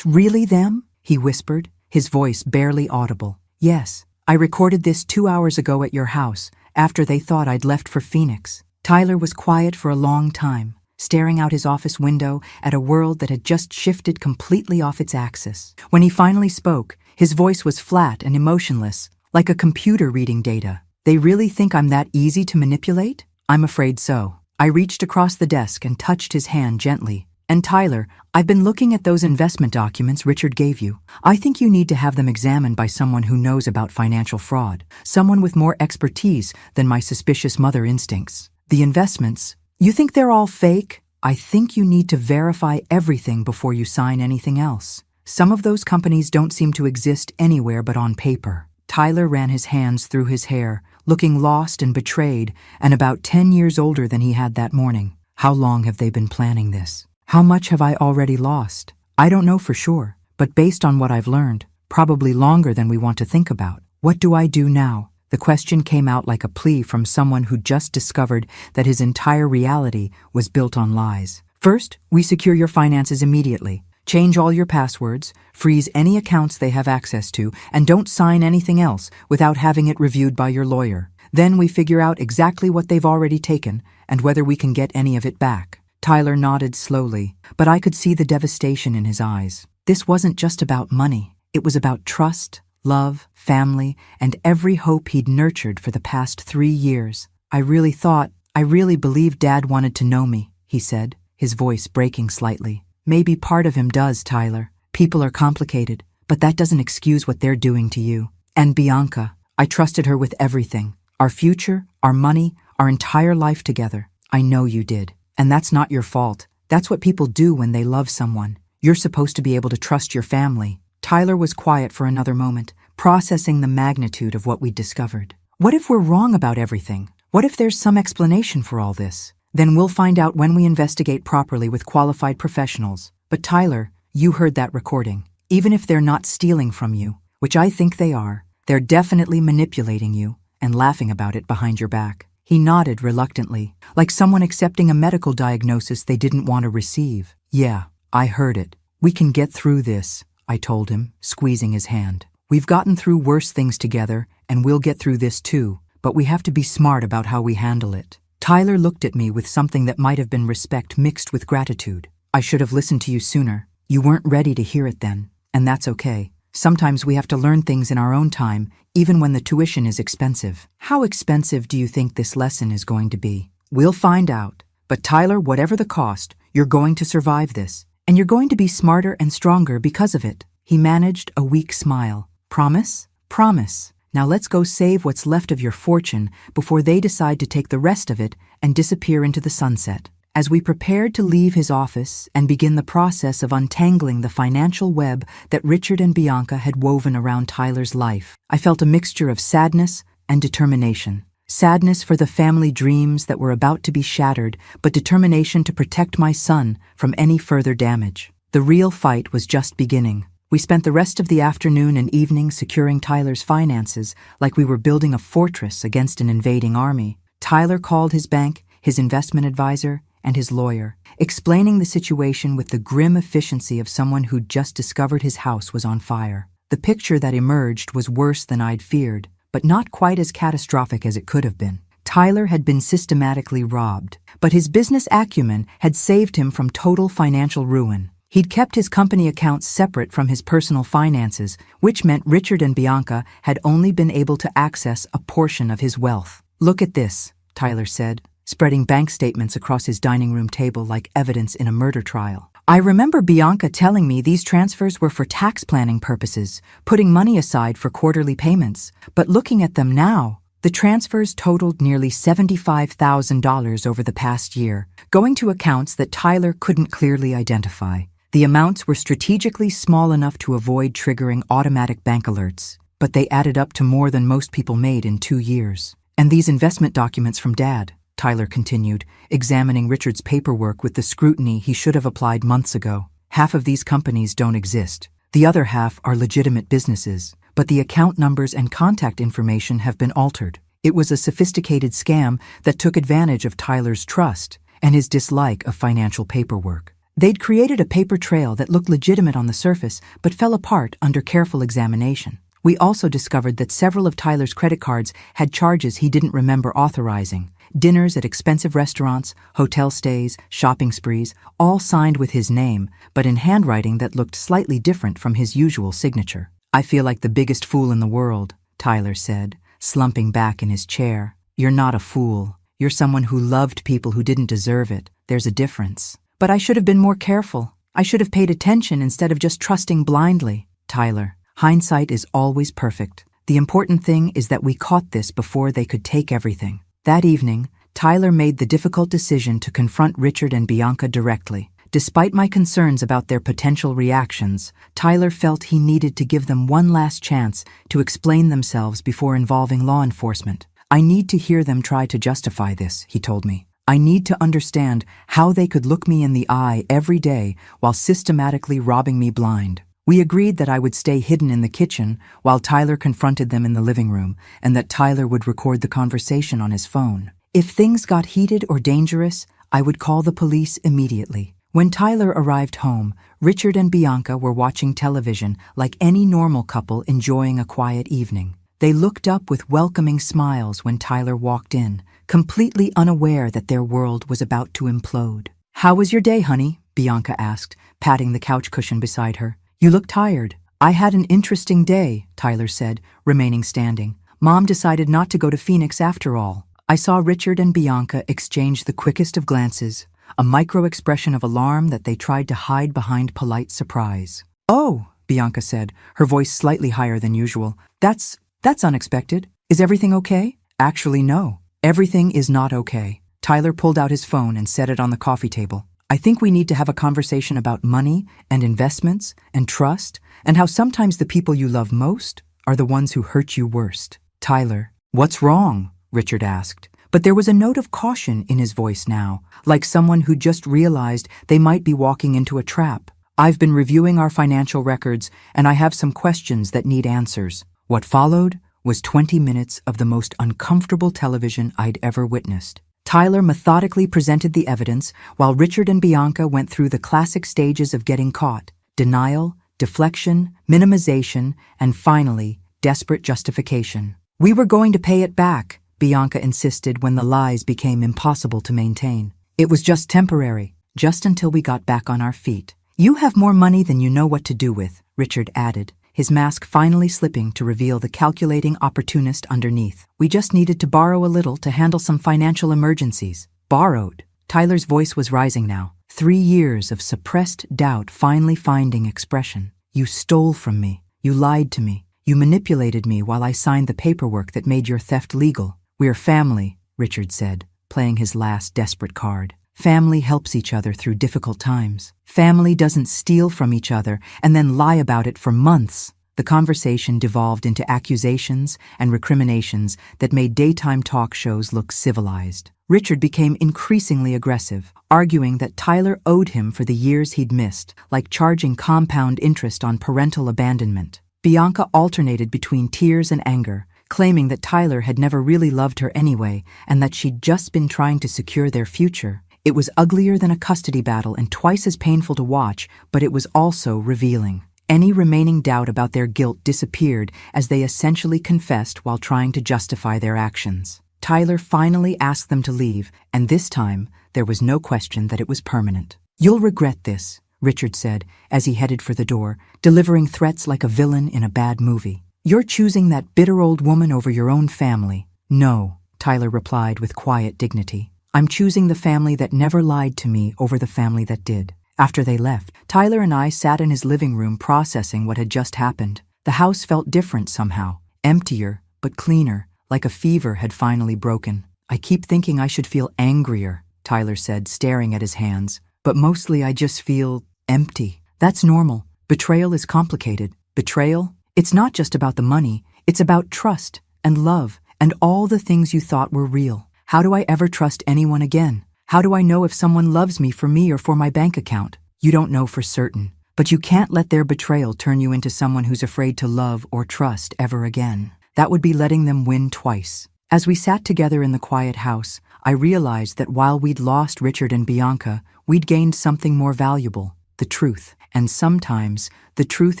Speaker 1: really them?" he whispered, his voice barely audible. "Yes, I recorded this 2 hours ago at your house, after they thought I'd left for Phoenix. Tyler was quiet for a long time, staring out his office window at a world that had just shifted completely off its axis. When he finally spoke, his voice was flat and emotionless, like a computer reading data. They really think I'm that easy to manipulate? I'm afraid so. I reached across the desk and touched his hand gently. And Tyler, I've been looking at those investment documents Richard gave you. I think you need to have them examined by someone who knows about financial fraud, someone with more expertise than my suspicious mother instincts. The investments, you think they're all fake? I think you need to verify everything before you sign anything else. Some of those companies don't seem to exist anywhere but on paper. Tyler ran his hands through his hair, looking lost and betrayed, and about 10 years older than he had that morning. How long have they been planning this? How much have I already lost? I don't know for sure, but based on what I've learned, probably longer than we want to think about. What do I do now? The question came out like a plea from someone who just discovered that his entire reality was built on lies. First, we secure your finances immediately. Change all your passwords, freeze any accounts they have access to, and don't sign anything else without having it reviewed by your lawyer. Then we figure out exactly what they've already taken and whether we can get any of it back. Tyler nodded slowly, but I could see the devastation in his eyes. This wasn't just about money. It was about trust, love, family, and every hope he'd nurtured for the past 3 years. I really believed Dad wanted to know me, he said, his voice breaking slightly. Maybe part of him does, Tyler. People are complicated, but that doesn't excuse what they're doing to you. And Bianca, I trusted her with everything. Our future, our money, our entire life together. I know you did. And that's not your fault. That's what people do when they love someone. You're supposed to be able to trust your family. Tyler was quiet for another moment, processing the magnitude of what we'd discovered. What if we're wrong about everything? What if there's some explanation for all this? Then we'll find out when we investigate properly with qualified professionals. But Tyler, you heard that recording. Even if they're not stealing from you, which I think they are, they're definitely manipulating you and laughing about it behind your back. He nodded reluctantly, like someone accepting a medical diagnosis they didn't want to receive. Yeah, I heard it. We can get through this, I told him, squeezing his hand. We've gotten through worse things together, and we'll get through this too, but we have to be smart about how we handle it. Tyler looked at me with something that might have been respect mixed with gratitude. I should have listened to you sooner. You weren't ready to hear it then, and that's okay. Sometimes we have to learn things in our own time, even when the tuition is expensive. How expensive do you think this lesson is going to be? We'll find out. But Tyler, whatever the cost, you're going to survive this. And you're going to be smarter and stronger because of it. He managed a weak smile. Promise? Promise. Now let's go save what's left of your fortune before they decide to take the rest of it and disappear into the sunset. As we prepared to leave his office and begin the process of untangling the financial web that Richard and Bianca had woven around Tyler's life, I felt a mixture of sadness and determination. Sadness for the family dreams that were about to be shattered, but determination to protect my son from any further damage. The real fight was just beginning. We spent the rest of the afternoon and evening securing Tyler's finances like we were building a fortress against an invading army. Tyler called his bank, his investment advisor, and his lawyer, explaining the situation with the grim efficiency of someone who'd just discovered his house was on fire. The picture that emerged was worse than I'd feared, but not quite as catastrophic as it could have been. Tyler had been systematically robbed, but his business acumen had saved him from total financial ruin. He'd kept his company accounts separate from his personal finances, which meant Richard and Bianca had only been able to access a portion of his wealth. "Look at this," Tyler said, spreading bank statements across his dining room table like evidence in a murder trial. I remember Bianca telling me these transfers were for tax planning purposes, putting money aside for quarterly payments. But looking at them now, the transfers totaled nearly $75,000 over the past year, going to accounts that Tyler couldn't clearly identify. The amounts were strategically small enough to avoid triggering automatic bank alerts, but they added up to more than most people made in 2 years. And these investment documents from Dad, Tyler continued, examining Richard's paperwork with the scrutiny he should have applied months ago. Half of these companies don't exist. The other half are legitimate businesses, but the account numbers and contact information have been altered. It was a sophisticated scam that took advantage of Tyler's trust and his dislike of financial paperwork. They'd created a paper trail that looked legitimate on the surface but fell apart under careful examination. We also discovered that several of Tyler's credit cards had charges he didn't remember authorizing. Dinners at expensive restaurants, hotel stays, shopping sprees, all signed with his name, but in handwriting that looked slightly different from his usual signature. "I feel like the biggest fool in the world," Tyler said, slumping back in his chair. "You're not a fool. You're someone who loved people who didn't deserve it. There's a difference." "But I should have been more careful. I should have paid attention instead of just trusting blindly." "Tyler, hindsight is always perfect. The important thing is that we caught this before they could take everything." That evening, Tyler made the difficult decision to confront Richard and Bianca directly. Despite my concerns about their potential reactions, Tyler felt he needed to give them one last chance to explain themselves before involving law enforcement. "I need to hear them try to justify this," he told me. "I need to understand how they could look me in the eye every day while systematically robbing me blind." We agreed that I would stay hidden in the kitchen while Tyler confronted them in the living room, and that Tyler would record the conversation on his phone. If things got heated or dangerous, I would call the police immediately. When Tyler arrived home, Richard and Bianca were watching television like any normal couple enjoying a quiet evening. They looked up with welcoming smiles when Tyler walked in, completely unaware that their world was about to implode. "How was your day, honey?" Bianca asked, patting the couch cushion beside her. "You look tired." "I had an interesting day," Tyler said, remaining standing. "Mom decided not to go to Phoenix after all." I saw Richard and Bianca exchange the quickest of glances, a micro-expression of alarm that they tried to hide behind polite surprise. "Oh," Bianca said, her voice slightly higher than usual. That's unexpected. Is everything okay?" "Actually, no. Everything is not okay." Tyler pulled out his phone and set it on the coffee table. "I think we need to have a conversation about money and investments and trust and how sometimes the people you love most are the ones who hurt you worst." "Tyler, what's wrong?" Richard asked. But there was a note of caution in his voice now, like someone who just realized they might be walking into a trap. "I've been reviewing our financial records, and I have some questions that need answers." What followed was 20 minutes of the most uncomfortable television I'd ever witnessed. Tyler methodically presented the evidence, while Richard and Bianca went through the classic stages of getting caught: denial, deflection, minimization, and finally, desperate justification. "We were going to pay it back," Bianca insisted when the lies became impossible to maintain. "It was just temporary, just until we got back on our feet." "You have more money than you know what to do with," Richard added, his mask finally slipping to reveal the calculating opportunist underneath. "We just needed to borrow a little to handle some financial emergencies." "Borrowed?" Tyler's voice was rising now, 3 years of suppressed doubt finally finding expression. "You stole from me. You lied to me. You manipulated me while I signed the paperwork that made your theft legal." "We're family," Richard said, playing his last desperate card. "Family helps each other through difficult times. Family doesn't steal from each other and then lie about it for months." The conversation devolved into accusations and recriminations that made daytime talk shows look civilized. Richard became increasingly aggressive, arguing that Tyler owed him for the years he'd missed, like charging compound interest on parental abandonment. Bianca alternated between tears and anger, claiming that Tyler had never really loved her anyway and that she'd just been trying to secure their future. It was uglier than a custody battle and twice as painful to watch, but it was also revealing. Any remaining doubt about their guilt disappeared as they essentially confessed while trying to justify their actions. Tyler finally asked them to leave, and this time there was no question that it was permanent. "You'll regret this," Richard said as he headed for the door, delivering threats like a villain in a bad movie. "You're choosing that bitter old woman over your own family." "No," Tyler replied with quiet dignity. "I'm choosing the family that never lied to me over the family that did." After they left, Tyler and I sat in his living room processing what had just happened. The house felt different somehow, emptier but cleaner, like a fever had finally broken. "I keep thinking I should feel angrier," Tyler said, staring at his hands. "But mostly I just feel empty." "That's normal. Betrayal is complicated." "Betrayal? It's not just about the money. It's about trust and love and all the things you thought were real. How do I ever trust anyone again? How do I know if someone loves me for me or for my bank account? You don't know for certain, but you can't let their betrayal turn you into someone who's afraid to love or trust ever again. That would be letting them win twice." As we sat together in the quiet house, I realized that while we'd lost Richard and Bianca, we'd gained something more valuable: the truth. And sometimes, the truth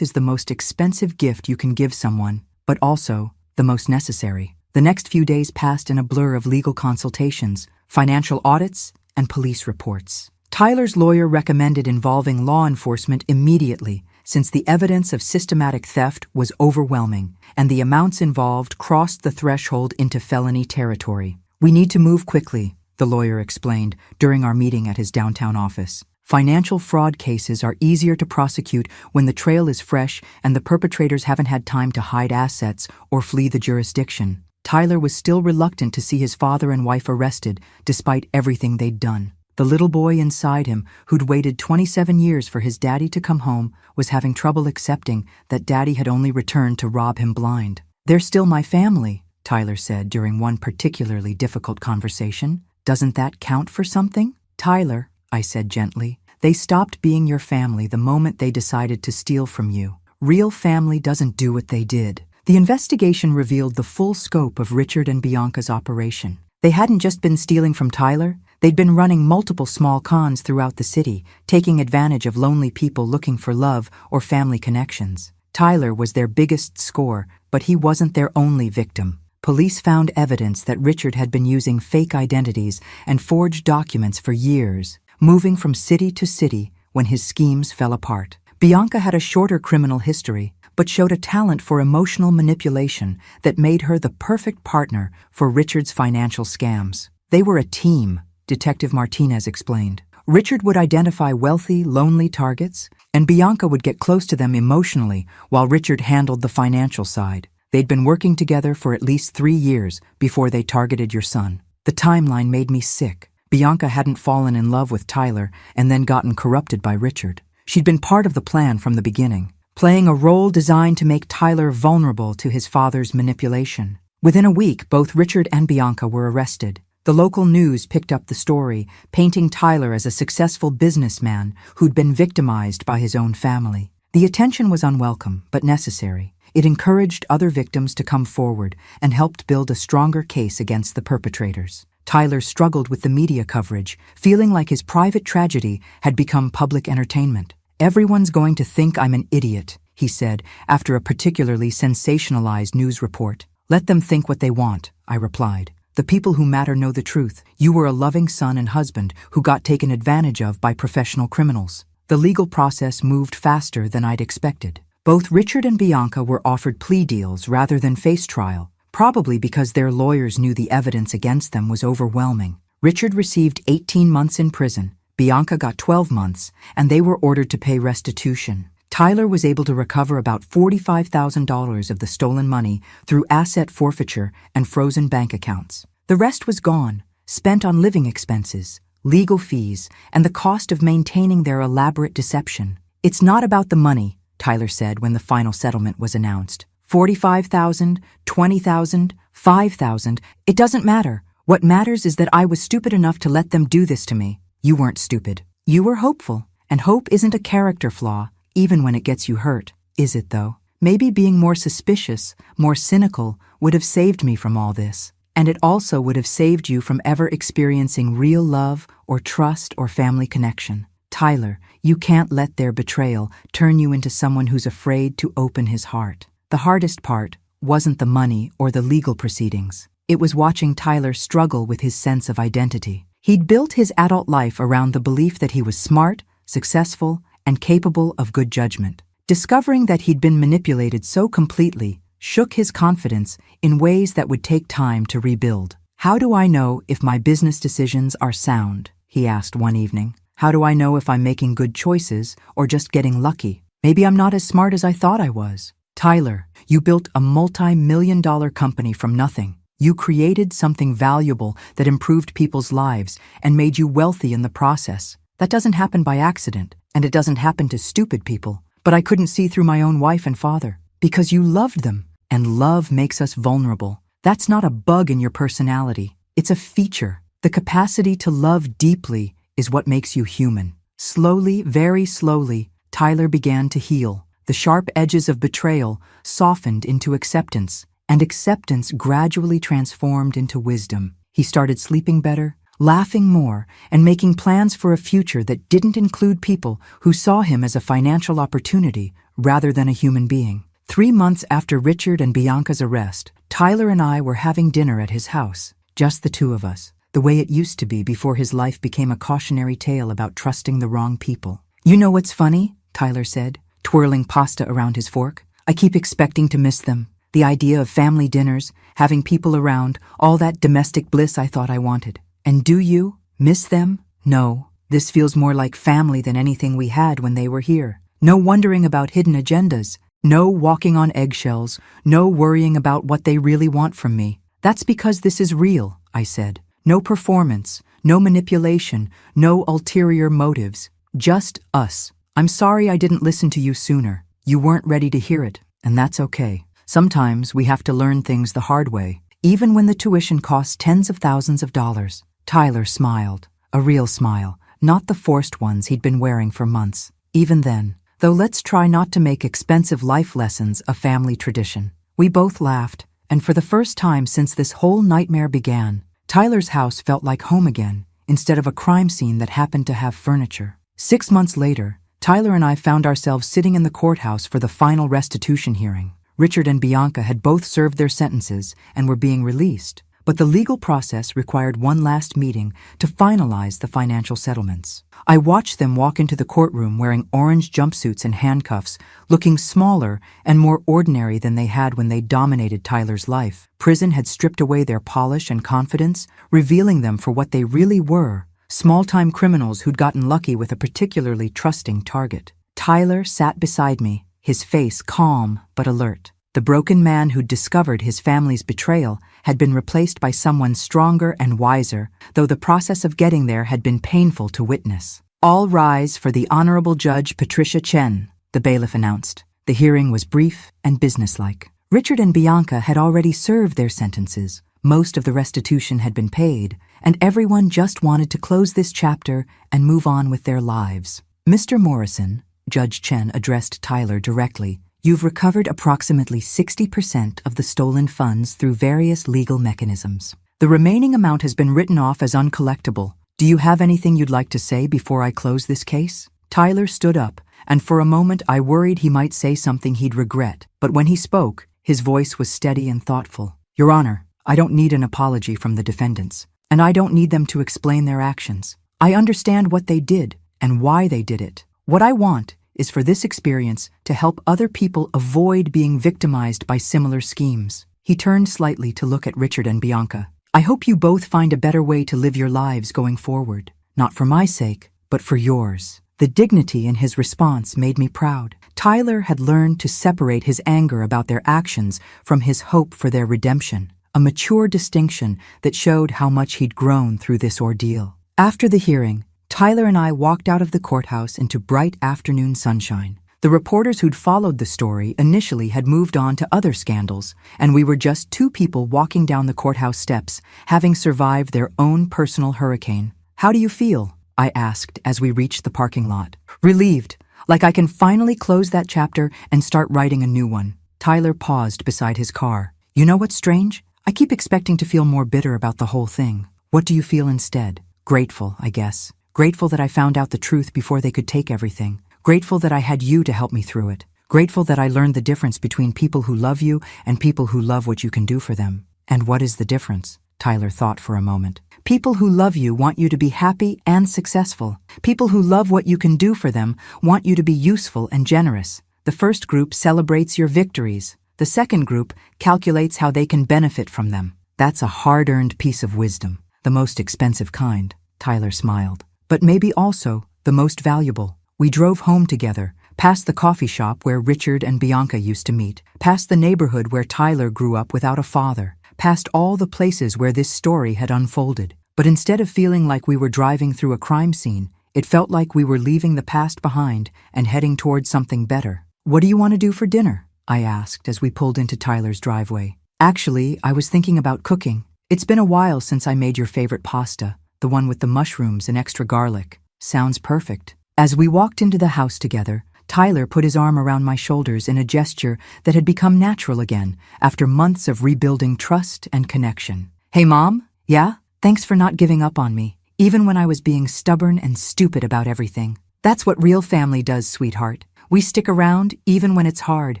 Speaker 1: is the most expensive gift you can give someone, but also the most necessary. The next few days passed in a blur of legal consultations, financial audits, and police reports. Tyler's lawyer recommended involving law enforcement immediately, since the evidence of systematic theft was overwhelming, and the amounts involved crossed the threshold into felony territory. "We need to move quickly," the lawyer explained during our meeting at his downtown office. "Financial fraud cases are easier to prosecute when the trail is fresh and the perpetrators haven't had time to hide assets or flee the jurisdiction." Tyler was still reluctant to see his father and wife arrested, despite everything they'd done. The little boy inside him, who'd waited 27 years for his daddy to come home, was having trouble accepting that daddy had only returned to rob him blind. "They're still my family," Tyler said during one particularly difficult conversation. "Doesn't that count for something?" "Tyler," I said gently, "they stopped being your family the moment they decided to steal from you. Real family doesn't do what they did." The investigation revealed the full scope of Richard and Bianca's operation. They hadn't just been stealing from Tyler. They'd been running multiple small cons throughout the city, taking advantage of lonely people looking for love or family connections. Tyler was their biggest score, but he wasn't their only victim. Police found evidence that Richard had been using fake identities and forged documents for years, moving from city to city when his schemes fell apart. Bianca had a shorter criminal history, but showed a talent for emotional manipulation that made her the perfect partner for Richard's financial scams. They were a team, Detective Martinez explained. Richard would identify wealthy, lonely targets, and Bianca would get close to them emotionally while Richard handled the financial side. They'd been working together for at least 3 years before they targeted your son. The timeline made me sick. Bianca hadn't fallen in love with Tyler and then gotten corrupted by Richard. She'd been part of the plan from the beginning, playing a role designed to make Tyler vulnerable to his father's manipulation. Within a week, both Richard and Bianca were arrested. The local news picked up the story, painting Tyler as a successful businessman who'd been victimized by his own family. The attention was unwelcome, but necessary. It encouraged other victims to come forward and helped build a stronger case against the perpetrators. Tyler struggled with the media coverage, feeling like his private tragedy had become public entertainment. "Everyone's going to think I'm an idiot," he said after a particularly sensationalized news report. "Let them think what they want," I replied. "The people who matter know the truth. You were a loving son and husband who got taken advantage of by professional criminals." The legal process moved faster than I'd expected. Both Richard and Bianca were offered plea deals rather than face trial, probably because their lawyers knew the evidence against them was overwhelming. Richard received 18 months in prison, Bianca got 12 months, and they were ordered to pay restitution. Tyler was able to recover about $45,000 of the stolen money through asset forfeiture and frozen bank accounts. The rest was gone, spent on living expenses, legal fees, and the cost of maintaining their elaborate deception. "It's not about the money," Tyler said when the final settlement was announced. $45,000, $20,000, $5,000, it doesn't matter. What matters is that I was stupid enough to let them do this to me. You weren't stupid. You were hopeful, and hope isn't a character flaw, even when it gets you hurt. Is it, though? Maybe being more suspicious, more cynical, would have saved me from all this. And it also would have saved you from ever experiencing real love or trust or family connection. Tyler, you can't let their betrayal turn you into someone who's afraid to open his heart. The hardest part wasn't the money or the legal proceedings. It was watching Tyler struggle with his sense of identity. He'd built his adult life around the belief that he was smart, successful, and capable of good judgment. Discovering that he'd been manipulated so completely shook his confidence in ways that would take time to rebuild. "How do I know if my business decisions are sound?" he asked one evening. "How do I know if I'm making good choices or just getting lucky? Maybe I'm not as smart as I thought I was." "Tyler, you built a multi-million-dollar company from nothing. You created something valuable that improved people's lives and made you wealthy in the process. That doesn't happen by accident, and it doesn't happen to stupid people. But I couldn't see through my own wife and father, because you loved them, and love makes us vulnerable. That's not a bug in your personality. It's a feature. The capacity to love deeply is what makes you human." Slowly, very slowly, Tyler began to heal. The sharp edges of betrayal softened into acceptance, and acceptance gradually transformed into wisdom. He started sleeping better, laughing more, and making plans for a future that didn't include people who saw him as a financial opportunity rather than a human being. 3 months after Richard and Bianca's arrest, Tyler and I were having dinner at his house, just the two of us, the way it used to be before his life became a cautionary tale about trusting the wrong people. "You know what's funny?" Tyler said, twirling pasta around his fork. "I keep expecting to miss them. The idea of family dinners, having people around, all that domestic bliss I thought I wanted. And do you miss them? No. This feels more like family than anything we had when they were here. No wondering about hidden agendas. No walking on eggshells. No worrying about what they really want from me. That's because this is real," I said. "No performance, no manipulation, no ulterior motives. Just us. I'm sorry I didn't listen to you sooner. You weren't ready to hear it, and that's okay. Sometimes we have to learn things the hard way, even when the tuition costs tens of thousands of dollars." Tyler smiled, a real smile, not the forced ones he'd been wearing for months. "Even then, though, let's try not to make expensive life lessons a family tradition." We both laughed, and for the first time since this whole nightmare began, Tyler's house felt like home again, instead of a crime scene that happened to have furniture. 6 months later, Tyler and I found ourselves sitting in the courthouse for the final restitution hearing. Richard and Bianca had both served their sentences and were being released, but the legal process required one last meeting to finalize the financial settlements. I watched them walk into the courtroom wearing orange jumpsuits and handcuffs, looking smaller and more ordinary than they had when they dominated Tyler's life. Prison had stripped away their polish and confidence, revealing them for what they really were, small-time criminals who'd gotten lucky with a particularly trusting target. Tyler sat beside me, his face calm but alert. The broken man who'd discovered his family's betrayal had been replaced by someone stronger and wiser, though the process of getting there had been painful to witness. "All rise for the Honorable Judge Patricia Chen," the bailiff announced. The hearing was brief and businesslike. Richard and Bianca had already served their sentences. Most of the restitution had been paid, and everyone just wanted to close this chapter and move on with their lives. "Mr. Morrison," Judge Chen addressed Tyler directly, "you've recovered approximately 60% of the stolen funds through various legal mechanisms. The remaining amount has been written off as uncollectible. Do you have anything you'd like to say before I close this case?" Tyler stood up, and for a moment I worried he might say something he'd regret, but when he spoke, his voice was steady and thoughtful. "Your Honor, I don't need an apology from the defendants, and I don't need them to explain their actions. I understand what they did and why they did it. What I want is for this experience to help other people avoid being victimized by similar schemes." He turned slightly to look at Richard and Bianca. "I hope you both find a better way to live your lives going forward, not for my sake, but for yours." The dignity in his response made me proud. Tyler had learned to separate his anger about their actions from his hope for their redemption, a mature distinction that showed how much he'd grown through this ordeal. After the hearing, Tyler and I walked out of the courthouse into bright afternoon sunshine. The reporters who'd followed the story initially had moved on to other scandals, and we were just two people walking down the courthouse steps, having survived their own personal hurricane. "How do you feel?" I asked as we reached the parking lot. "Relieved, like I can finally close that chapter and start writing a new one." Tyler paused beside his car. "You know what's strange? I keep expecting to feel more bitter about the whole thing. What do you feel instead?" "Grateful, I guess. Grateful that I found out the truth before they could take everything. Grateful that I had you to help me through it. Grateful that I learned the difference between people who love you and people who love what you can do for them." "And what is the difference?" Tyler thought for a moment. "People who love you want you to be happy and successful. People who love what you can do for them want you to be useful and generous. The first group celebrates your victories. The second group calculates how they can benefit from them. That's a hard-earned piece of wisdom. The most expensive kind." Tyler smiled. "But maybe also the most valuable." We drove home together, past the coffee shop where Richard and Bianca used to meet, past the neighborhood where Tyler grew up without a father, past all the places where this story had unfolded. But instead of feeling like we were driving through a crime scene, it felt like we were leaving the past behind and heading towards something better. "What do you want to do for dinner?" I asked as we pulled into Tyler's driveway. "Actually, I was thinking about cooking. It's been a while since I made your favorite pasta, the one with the mushrooms and extra garlic." "Sounds perfect." As we walked into the house together, Tyler put his arm around my shoulders in a gesture that had become natural again after months of rebuilding trust and connection. "Hey, Mom? Yeah? Thanks for not giving up on me, even when I was being stubborn and stupid about everything. That's what real family does, sweetheart. We stick around even when it's hard.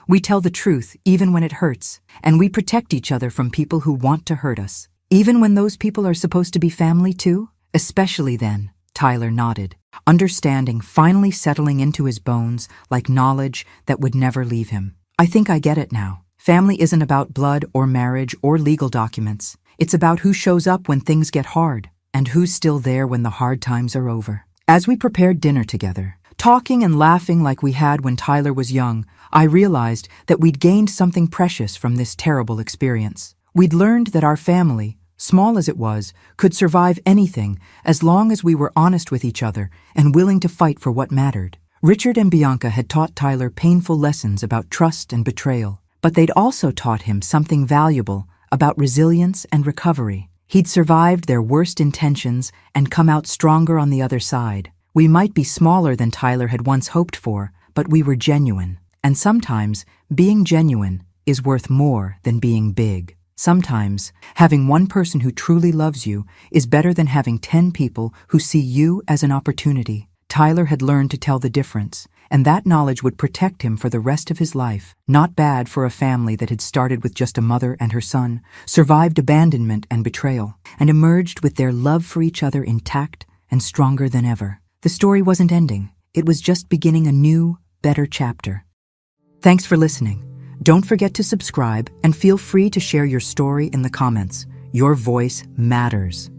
Speaker 1: We tell the truth even when it hurts, and we protect each other from people who want to hurt us. Even when those people are supposed to be family too? Especially then, Tyler nodded, understanding finally settling into his bones like knowledge that would never leave him. I think I get it now. Family isn't about blood or marriage or legal documents. It's about who shows up when things get hard, and who's still there when the hard times are over. As we prepared dinner together, talking and laughing like we had when Tyler was young, I realized that we'd gained something precious from this terrible experience. We'd learned that our family, small as it was, could survive anything as long as we were honest with each other and willing to fight for what mattered. Richard and Bianca had taught Tyler painful lessons about trust and betrayal, but they'd also taught him something valuable about resilience and recovery. He'd survived their worst intentions and come out stronger on the other side. We might be smaller than Tyler had once hoped for, but we were genuine. And sometimes, being genuine is worth more than being big. Sometimes, having one person who truly loves you is better than having 10 people who see you as an opportunity. Tyler had learned to tell the difference, and that knowledge would protect him for the rest of his life. Not bad for a family that had started with just a mother and her son, survived abandonment and betrayal, and emerged with their love for each other intact and stronger than ever. The story wasn't ending. It was just beginning a new, better chapter. Thanks for listening. Don't forget to subscribe and feel free to share your story in the comments. Your voice matters.